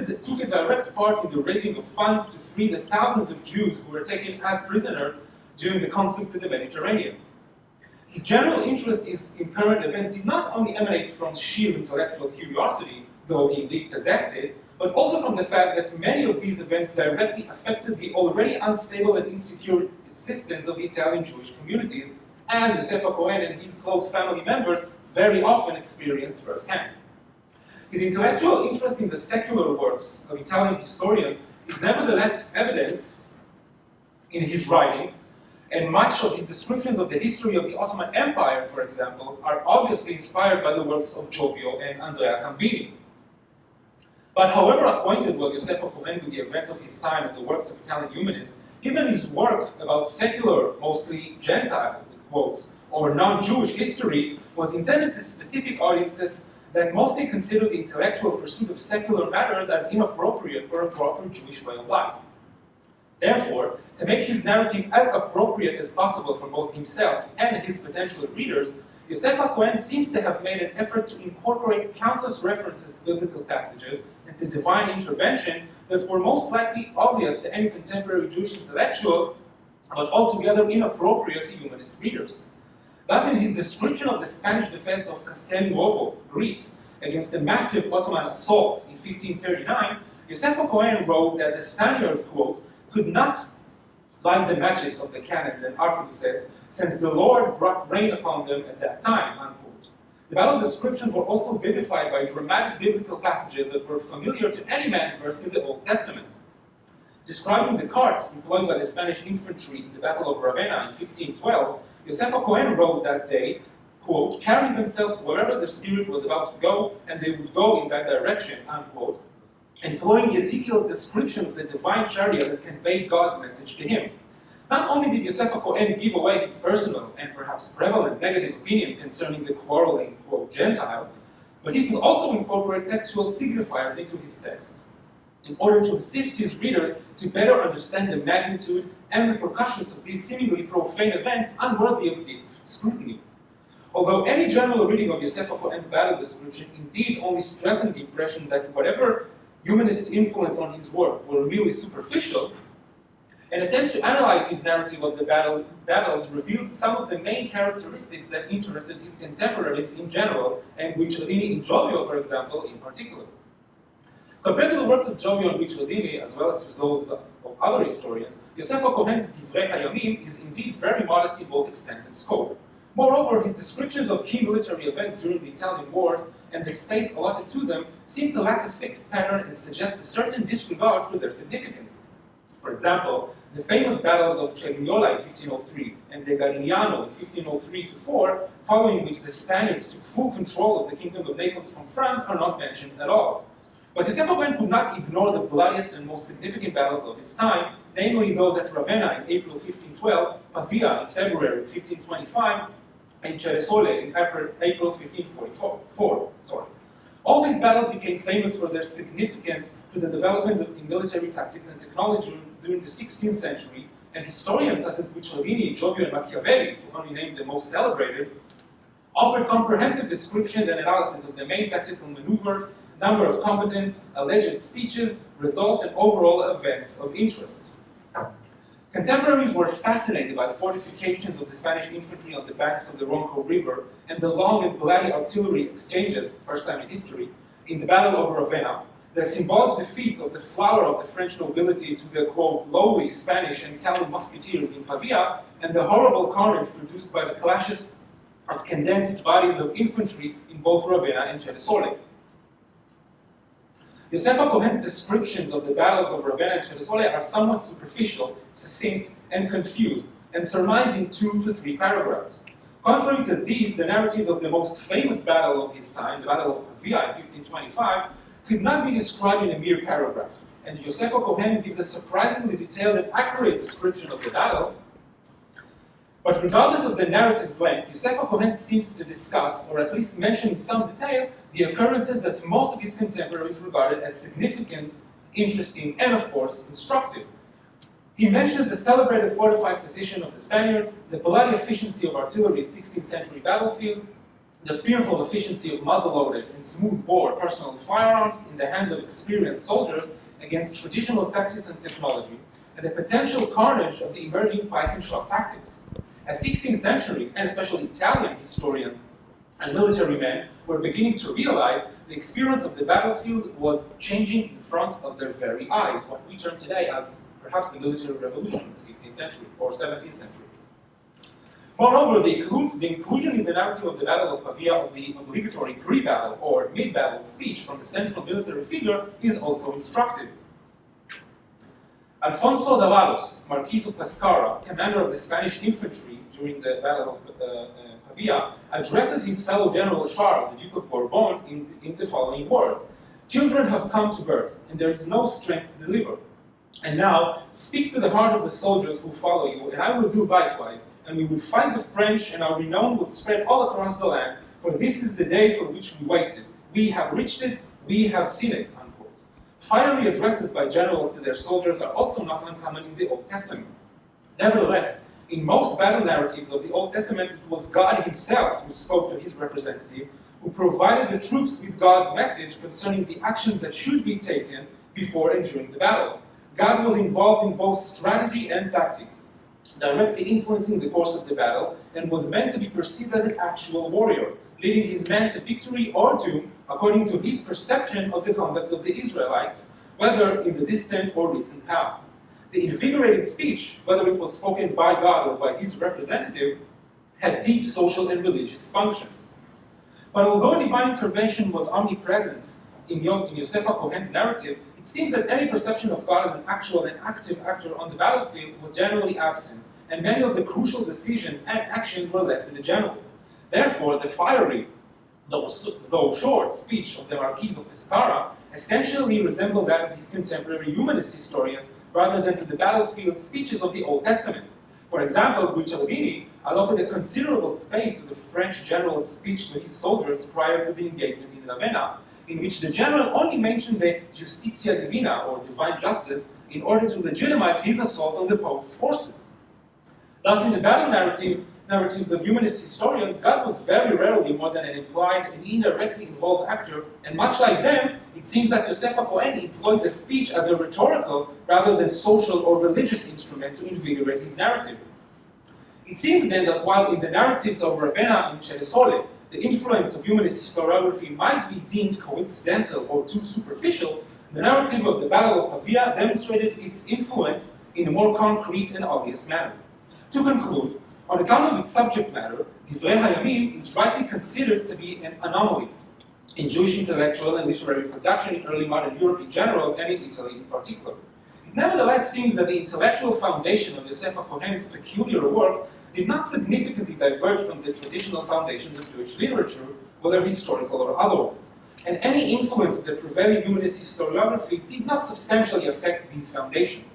Speaker 3: a direct part in the raising of funds to free the thousands of Jews who were taken as prisoners during the conflicts in the Mediterranean. His general interest in current events did not only emanate from sheer intellectual curiosity, though he indeed possessed it, but also from the fact that many of these events directly affected the already unstable and insecure existence of the Italian Jewish communities, as Yosef ha-Kohen and his close family members very often experienced firsthand. His intellectual interest in the secular works of Italian historians is nevertheless evident in his writings, and much of his descriptions of the history of the Ottoman Empire, for example, are obviously inspired by the works of Giovio and Andrea Cambini. But however acquainted was Yosef ha-Kohen with the events of his time and the works of Italian humanists, even his work about secular, mostly Gentile, with quotes, or non-Jewish history was intended to specific audiences that mostly considered the intellectual pursuit of secular matters as inappropriate for a proper Jewish way of life. Therefore, to make his narrative as appropriate as possible for both himself and his potential readers, Yosef ha-Kohen seems to have made an effort to incorporate countless references to biblical passages and to divine intervention that were most likely obvious to any contemporary Jewish intellectual, but altogether inappropriate to humanist readers. Thus, in his description of the Spanish defense of Castelnuovo, Greece, against the massive Ottoman assault in 1539, Yosef ha-Kohen wrote that the Spaniards, quote, could not light the matches of the cannons and arquebuses, since the Lord brought rain upon them at that time, unquote. The battle descriptions were also vivified by dramatic biblical passages that were familiar to any man versed in the Old Testament. Describing the carts employed by the Spanish infantry in the Battle of Ravenna in 1512, Yosef ha-Kohen wrote that they, quote, carried themselves wherever their spirit was about to go, and they would go in that direction, unquote, employing Ezekiel's description of the divine chariot that conveyed God's message to him. Not only did Yosef ha-Kohen give away his personal and perhaps prevalent negative opinion concerning the quarreling, quote, Gentile, but he could also incorporate textual signifiers into his text in order to assist his readers to better understand the magnitude and repercussions of these seemingly profane events unworthy of deep scrutiny. Although any general reading of Yosef ha-Kohen's battle description indeed only strengthened the impression that whatever humanist influence on his work were merely superficial, an attempt to analyze his narrative of the battles reveals some of the main characteristics that interested his contemporaries in general, and Guicciardini and Giovio, for example, in particular. Compared to the works of Giovio and Guicciardini, as well as to those of other historians, Yosef ha-Kohen's Divrei Hayamim is indeed very modest in both extent and scope. Moreover, his descriptions of key military events during the Italian wars and the space allotted to them seem to lack a fixed pattern and suggest a certain disregard for their significance. For example, The famous battles of Cerignola in 1503 and de Garigliano in 1503-4, following which the Spaniards took full control of the Kingdom of Naples from France, are not mentioned at all. But Yosef ha-Kohen could not ignore the bloodiest and most significant battles of his time, namely those at Ravenna in April 1512, Pavia in February 1525, and Ceresole in April 1544. All these battles became famous for their significance to the development in military tactics and technology during the 16th century, and historians such as Guicciardini, Giovio, and Machiavelli, to only name the most celebrated, offered comprehensive description and analysis of the main tactical maneuvers, number of combatants, alleged speeches, results, and overall events of interest. Contemporaries were fascinated by the fortifications of the Spanish infantry on the banks of the Ronco River and the long and bloody artillery exchanges, first time in history, in the Battle of Ravenna, the symbolic defeat of the flower of the French nobility to the, quote, lowly Spanish and Italian musketeers in Pavia, and the horrible carnage produced by the clashes of condensed bodies of infantry in both Ravenna and Ceresole. Yosef ha-Kohen's descriptions of the battles of Ravenna and Ceresole are somewhat superficial, succinct, and confused, and surmised in 2 to 3 paragraphs. Contrary to these, the narrative of the most famous battle of his time, the Battle of Pavia in 1525, could not be described in a mere paragraph, and Yosef ha-Kohen gives a surprisingly detailed and accurate description of the battle. But regardless of the narrative's length, Yosef ha-Kohen seems to discuss, or at least mention in some detail, the occurrences that most of his contemporaries regarded as significant, interesting, and of course, instructive. He mentions the celebrated fortified position of the Spaniards, the bloody efficiency of artillery in 16th century battlefield, the fearful efficiency of muzzle-loaded and smooth-bore personal firearms in the hands of experienced soldiers against traditional tactics and technology, and the potential carnage of the emerging pike and shot tactics. As 16th century, and especially Italian historians and military men were beginning to realize the experience of the battlefield was changing in front of their very eyes, what we term today as perhaps the military revolution of the 16th century or 17th century. Moreover, the inclusion in the narrative of the Battle of Pavia of the obligatory pre-battle or mid-battle speech from the central military figure is also instructive. Alfonso D'Avalos, Marquis of Pescara, commander of the Spanish infantry during the Battle of Pavia, addresses his fellow general Charles, the Duke of Bourbon, in the following words: "Children have come to birth, and there is no strength to deliver. And now, speak to the heart of the soldiers who follow you, and I will do likewise, and we will fight the French, and our renown will spread all across the land, for this is the day for which we waited. We have reached it, we have seen it." Unquote. Fiery addresses by generals to their soldiers are also not uncommon in the Old Testament. Nevertheless, in most battle narratives of the Old Testament, it was God himself who spoke to his representative, who provided the troops with God's message concerning the actions that should be taken before and during the battle. God was involved in both strategy and tactics, directly influencing the course of the battle, and was meant to be perceived as an actual warrior, leading his men to victory or doom according to his perception of the conduct of the Israelites, whether in the distant or recent past. The invigorating speech, whether it was spoken by God or by his representative, had deep social and religious functions. But although divine intervention was omnipresent in Yosef ha-Kohen's narrative, it seems that any perception of God as an actual and active actor on the battlefield was generally absent, and many of the crucial decisions and actions were left to the generals. Therefore, the fiery, though short, speech of the Marquis of Pescara essentially resembled that of his contemporary humanist historians rather than to the battlefield speeches of the Old Testament. For example, Guicciardini allotted a considerable space to the French general's speech to his soldiers prior to the engagement in Ravenna, in which the general only mentioned the Justitia Divina, or divine justice, in order to legitimize his assault on the Pope's forces. Thus, in the battle narratives of humanist historians, God was very rarely more than an implied and indirectly involved actor, and much like them, it seems that Yosef ha-Kohen employed the speech as a rhetorical rather than social or religious instrument to invigorate his narrative. It seems then that while in the narratives of Ravenna and Ceresole, the influence of humanist historiography might be deemed coincidental or too superficial, the narrative of the Battle of Pavia demonstrated its influence in a more concrete and obvious manner. To conclude, on account of its subject matter, Divrei Hayamim is rightly considered to be an anomaly in Jewish intellectual and literary production in early modern Europe in general and in Italy in particular. It nevertheless seems that the intellectual foundation of Yosef ha-Kohen's peculiar work did not significantly diverge from the traditional foundations of Jewish literature, whether historical or otherwise. And any influence of the prevailing humanist historiography did not substantially affect these foundations.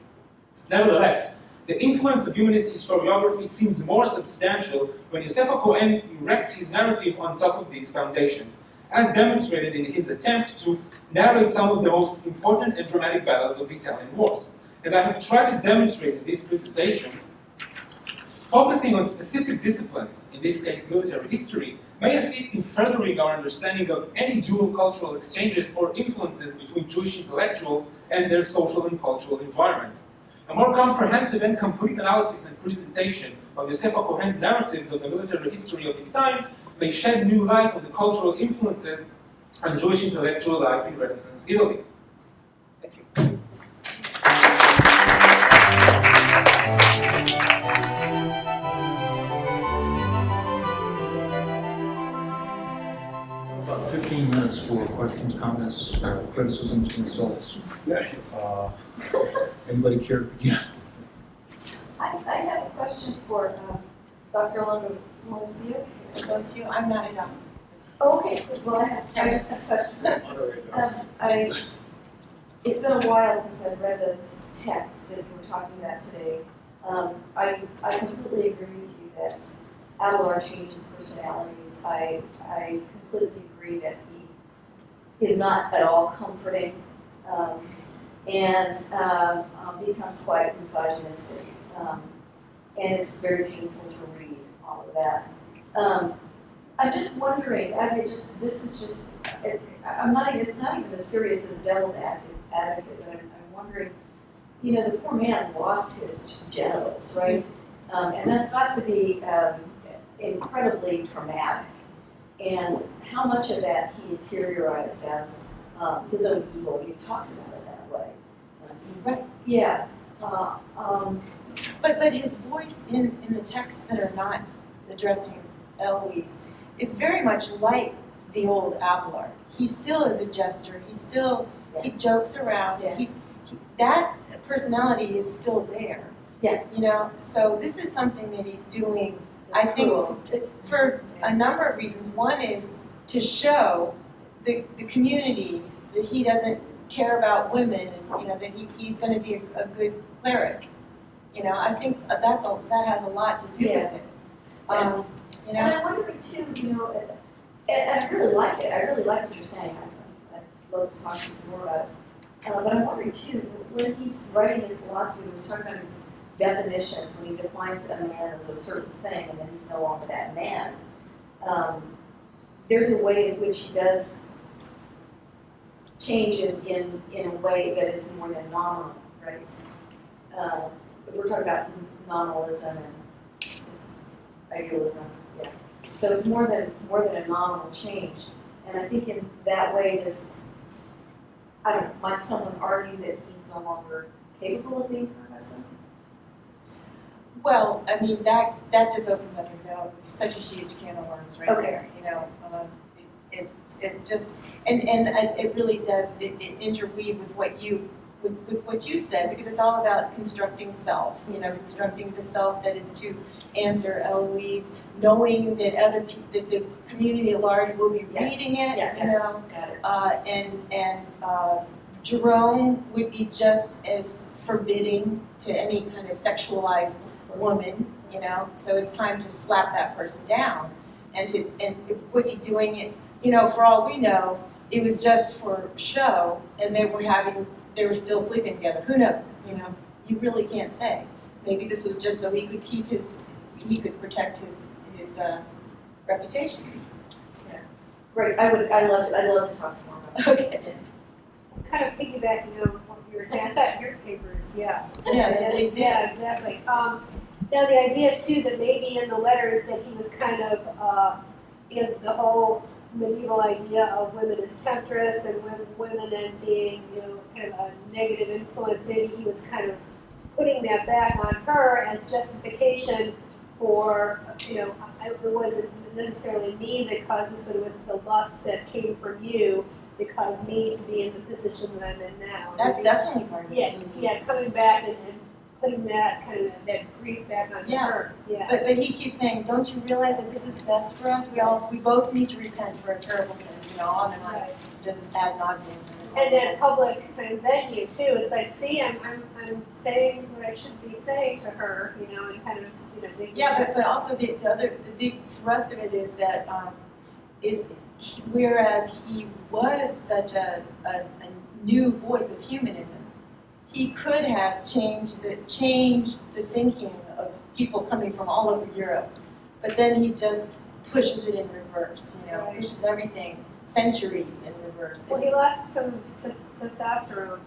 Speaker 3: Nevertheless, the influence of humanist historiography seems more substantial when Yosef ha-Kohen erects his narrative on top of these foundations, as demonstrated in his attempt to narrate some of the most important and dramatic battles of the Italian wars. As I have tried to demonstrate in this presentation, focusing on specific disciplines, in this case military history, may assist in furthering our understanding of any dual cultural exchanges or influences between Jewish intellectuals and their social and cultural environment. A more comprehensive and complete analysis and presentation of Yosef ha-Kohen's narratives of the military history of his time may shed new light on the cultural influences on Jewish intellectual life in Renaissance Italy. Thank you.
Speaker 4: About 15 minutes for questions, comments, criticisms, insults. Anybody care to begin?
Speaker 5: I have a question for Dr. Lungociu.
Speaker 2: I'm not a doctor.
Speaker 5: Okay, well, I just have a question. It's been a while since I've read those texts that we're talking about today. I completely agree with you that Abelard changes personalities. I completely agree that he is not at all comforting and becomes quite misogynistic. And it's very painful to read all of that. I'm just wondering, it's not even as serious as devil's advocate, but I'm wondering, you know, the poor man lost his genitals, right? And that's got to be incredibly traumatic. And how much of that he interiorized as his own evil, he talks about it that way. Right? Yeah.
Speaker 2: But his voice in the texts that are not addressing Eloise is very much like the old Abelard. He still is a jester. He jokes around.
Speaker 5: Yeah.
Speaker 2: That personality is still there.
Speaker 5: Yeah.
Speaker 2: You know. So this is something that he's doing.
Speaker 5: That's
Speaker 2: I think
Speaker 5: cool.
Speaker 2: for a number of reasons. One is to show the community that he doesn't care about women, and you know that he's going to be a good cleric. You know, I think that has a lot to do with it. You know,
Speaker 5: and I'm wondering too, you know, and I really like it. I really like what you're saying. I'd love to talk to you some more about it. But I'm wondering too, when he's writing his philosophy, he was talking about his definitions, when he defines a man as a certain thing, and then he's no longer that man. There's a way in which he does change in a way that is more than nominal, right? We're talking about nominalism and idealism, yeah. So it's more than a nominal change, and I think in that way, might someone argue that he's no longer capable of being her husband?
Speaker 2: well, I mean that just opens up such a huge can of worms right there. You know, it just and it really does it interweave with what you said, because it's all about constructing self. You know, constructing the self that is to answer Eloise, knowing that that the community at large will be reading it. You know, and Jerome would be just as forbidding to any kind of sexualized woman. You know, so it's time to slap that person down. And was he doing it? You know, for all we know, it was just for show, and they were still sleeping together. Who knows? You know, you really can't say. Maybe this was just so he could protect his reputation.
Speaker 5: Yeah. Great. I'd love to talk some more about it.
Speaker 2: Okay.
Speaker 6: Kind of piggybacking on what you were saying, I thought your papers,
Speaker 2: Yeah, they did.
Speaker 6: Yeah, exactly. Now the idea too that maybe in the letters that he was kind of, the whole medieval idea of women as temptress and women as being, kind of a negative influence, maybe he was kind of putting that back on her as justification for, it wasn't necessarily me that caused this, but it was the lust that came from you. caused me to be in the position that I'm in now.
Speaker 2: That's definitely part of it.
Speaker 6: Yeah, coming back and putting that kind of, that grief back on her. Yeah.
Speaker 2: But he keeps saying, don't you realize that this is best for us? We both need to repent for a terrible sin, on and on,
Speaker 6: Right.
Speaker 2: just ad nauseum.
Speaker 6: And that public kind of venue too. It's like, see, I'm saying what I should be saying to her, and kind of, making
Speaker 2: Yeah, but also the big thrust of it is that whereas he was such a new voice of humanism, he could have changed the thinking of people coming from all over Europe, but then he just pushes it in reverse.
Speaker 6: Right.
Speaker 2: Pushes everything centuries in reverse.
Speaker 6: Well, he lost some testosterone.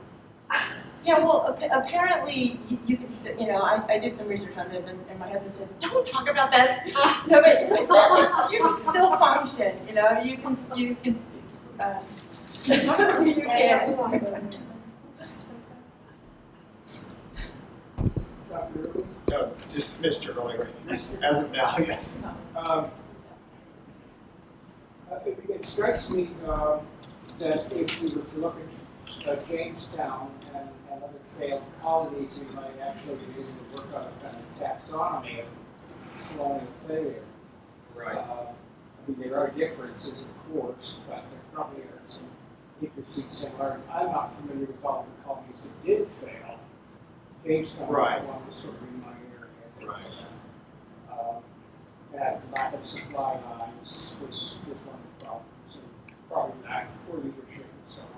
Speaker 2: Yeah, well, apparently you can still, I did some research on this, and my husband said, don't talk about that. No, but you can still function, you can, you can.
Speaker 1: No, just Mr. Earlier. As of now, yes.
Speaker 7: It strikes me that if we were to look at Jamestown and other failed colonies, we might actually be able to work on a kind of taxonomy of colonial failure.
Speaker 1: Right.
Speaker 7: I mean, there are differences, of course, but there probably are some interesting similarities. I'm not familiar with all the colonies that did fail. Jamestown
Speaker 1: Right.
Speaker 7: was one was sort of in my area.
Speaker 1: Right.
Speaker 7: And lack of supply lines was one of the problems, and probably lack of poor leadership and so on.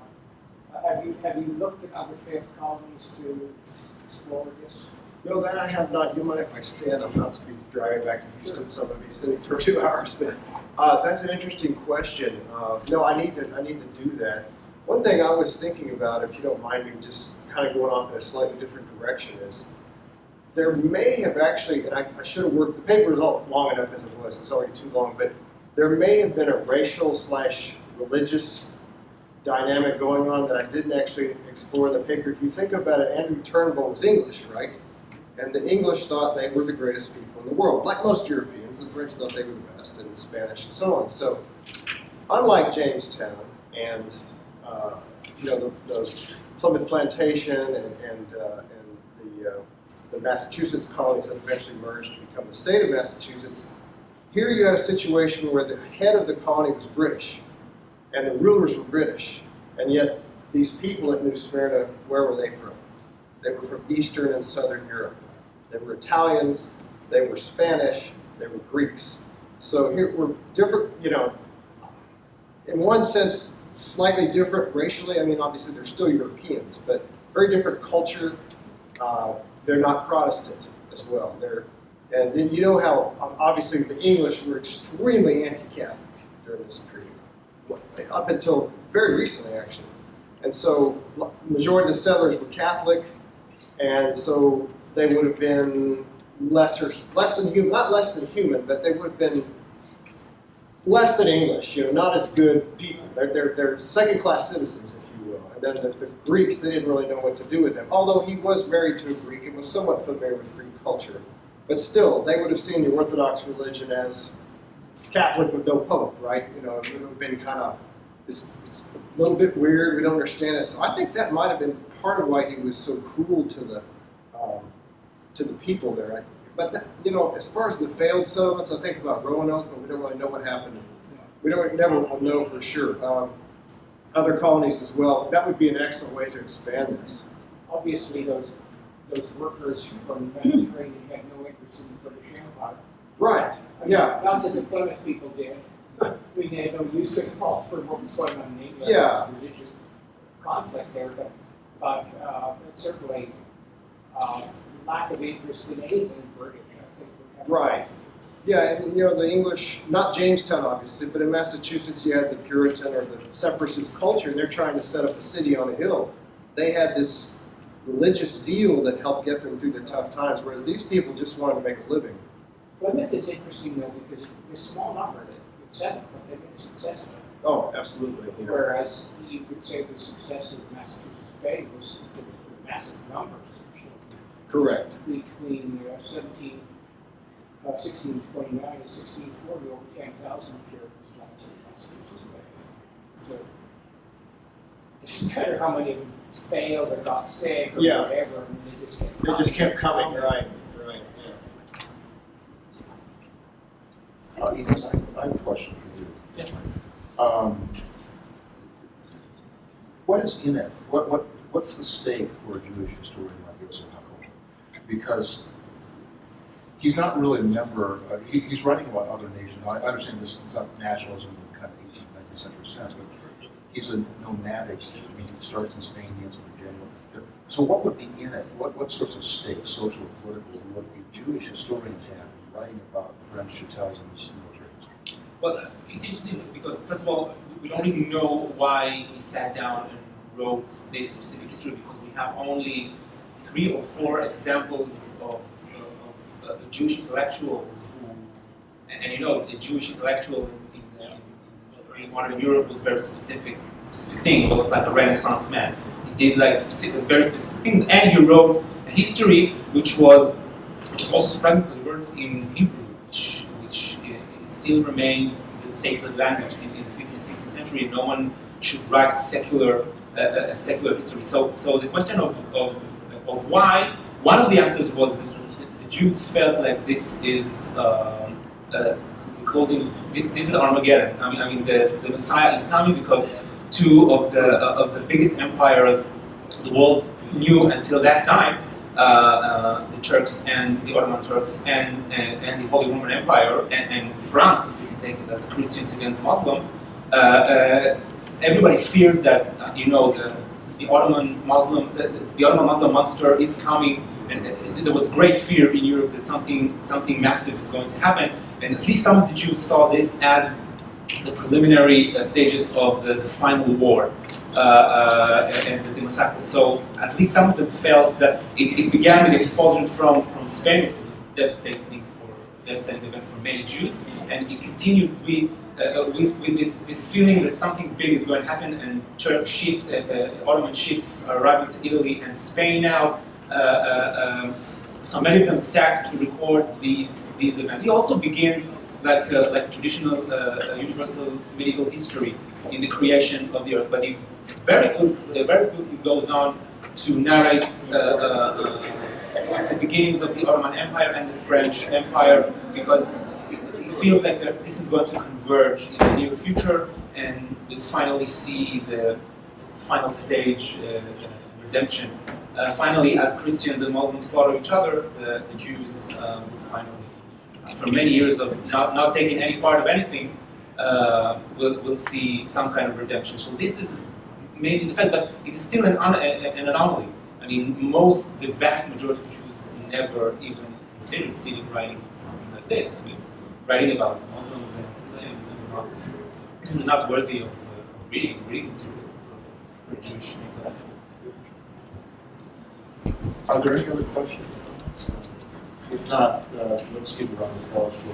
Speaker 7: Have you looked at other failed colonies to explore this?
Speaker 1: No, that I have not. You mind if I stand? I'm not to be driving back to Houston, so I'm going to be sitting for 2 hours. But that's an interesting question. No, I need to do that. One thing I was thinking about, if you don't mind me just kind of going off in a slightly different direction, is there may have actually, and I should have worked, the paper was all long enough as it was already too long, but there may have been a racial/religious dynamic going on that I didn't actually explore in the paper. If you think about it, Andrew Turnbull was English, right? And the English thought they were the greatest people in the world. Like most Europeans, the French thought they were the best, and the Spanish, and so on. So, unlike Jamestown and the Plymouth Plantation and the Massachusetts colonies that eventually merged to become the state of Massachusetts, here you had a situation where the head of the colony was British, and the rulers were British, and yet these people at New Smyrna, where were they from? They were from Eastern and Southern Europe. They were Italians, they were Spanish, they were Greeks. So here we're different, in one sense, slightly different racially. I mean, obviously they're still Europeans, but very different culture. They're not Protestant as well. And then how obviously the English were extremely anti-Catholic during this period, up until very recently actually. And so the majority of the settlers were Catholic, and so they would have been less than human, not less than human, but they would have been less than English, not as good people. They're second-class citizens, if you will. And then the Greeks, they didn't really know what to do with them. Although he was married to a Greek and was somewhat familiar with Greek culture. But still, they would have seen the Orthodox religion as Catholic with no pope, right? It would have been kind of, it's a little bit weird, we don't understand it. So I think that might have been part of why he was so cruel to the people there. But that, as far as the failed settlements, I think about Roanoke, but we don't really know what happened. We never will know for sure. Other colonies as well. That would be an excellent way to expand this.
Speaker 7: Obviously, those workers from the Mediterranean had no interest in the British Empire.
Speaker 1: Right. Yeah.
Speaker 7: Not that the Plymouth people did. We had no use at all for what was going on in England.
Speaker 1: Yeah.
Speaker 7: There was religious conflict there, but certainly lack of interest in anything British, I think.
Speaker 1: Right. Yeah, and the English, not Jamestown obviously, but in Massachusetts you had the Puritan or the separatist culture, and they're trying to set up a city on a hill. They had this religious zeal that helped get them through the tough times, whereas these people just wanted to make a living.
Speaker 7: Plymouth is interesting though because it's a small number that set up, but they made a success of it.
Speaker 1: Oh, absolutely.
Speaker 7: Whereas you could say the success of Massachusetts Bay was the massive numbers.
Speaker 1: Correct.
Speaker 7: Between 1629 and 1640, over 10,000 Puritans left Massachusetts Bay. So no matter how many of them failed or got sick or
Speaker 1: Yeah.
Speaker 7: whatever, and
Speaker 1: They just kept coming, right, right, yeah.
Speaker 8: Idan, I have a question for you.
Speaker 3: Yeah.
Speaker 8: What is in it? What's the stake for a Jewish historian like Yosef ha-Kohen? Because he's not really a member. He's writing about other nations. I understand this is not nationalism in kind of 18th, 19th century sense, but he's a nomadic. I mean, he starts in Spain, he ends in Virginia. So what would be in it? What sorts of stakes, social, political, would a Jewish historian have in writing about French, Italian, military history?
Speaker 3: Well, it's interesting because, first of all, we don't really know why he sat down and wrote this specific history, because we have only 3 or 4 examples of Jewish intellectuals who, and you know, the Jewish intellectual in early modern Europe was a very specific thing. It was like a Renaissance man. He did like very specific things, and he wrote a history which was also surprisingly wrote in Hebrew, which it still remains the sacred language in the 15th, 16th century. No one should write a secular history. So the question of why, one of the answers was that the Jews felt like this is closing. This is Armageddon. I mean the Messiah is coming because 2 of the biggest empires the world knew until that time, the Turks and the Ottoman Turks and the Holy Roman Empire and France, if we can take it as Christians against Muslims. Everybody feared that the Ottoman Muslim monster is coming, and there was great fear in Europe that something massive is going to happen. And at least some of the Jews saw this as the preliminary stages of the final war and the massacre. So at least some of them felt that it began with the expulsion from Spain, which was a devastating event for many Jews, and it continued with this feeling that something big is going to happen, and Turkish ships, Ottoman ships are arriving to Italy and Spain now. So many of them sat to record these events. He also begins like traditional universal medieval history in the creation of the earth, but he very quickly goes on to narrate the beginnings of the Ottoman Empire and the French Empire, because it feels like this is going to converge in the near future, and we'll finally see the final stage, redemption. Finally, as Christians and Muslims slaughter each other, the Jews will finally, after many years of not taking any part of anything, we'll see some kind of redemption. So this is maybe the fact that it is still an anomaly. I mean, the vast majority of Jews never even considered sitting writing something like this. I mean, writing about Muslims and Christians is not worthy of reading material for Jewish intellectual.
Speaker 8: Are there any other questions? If not, let's give a round of applause for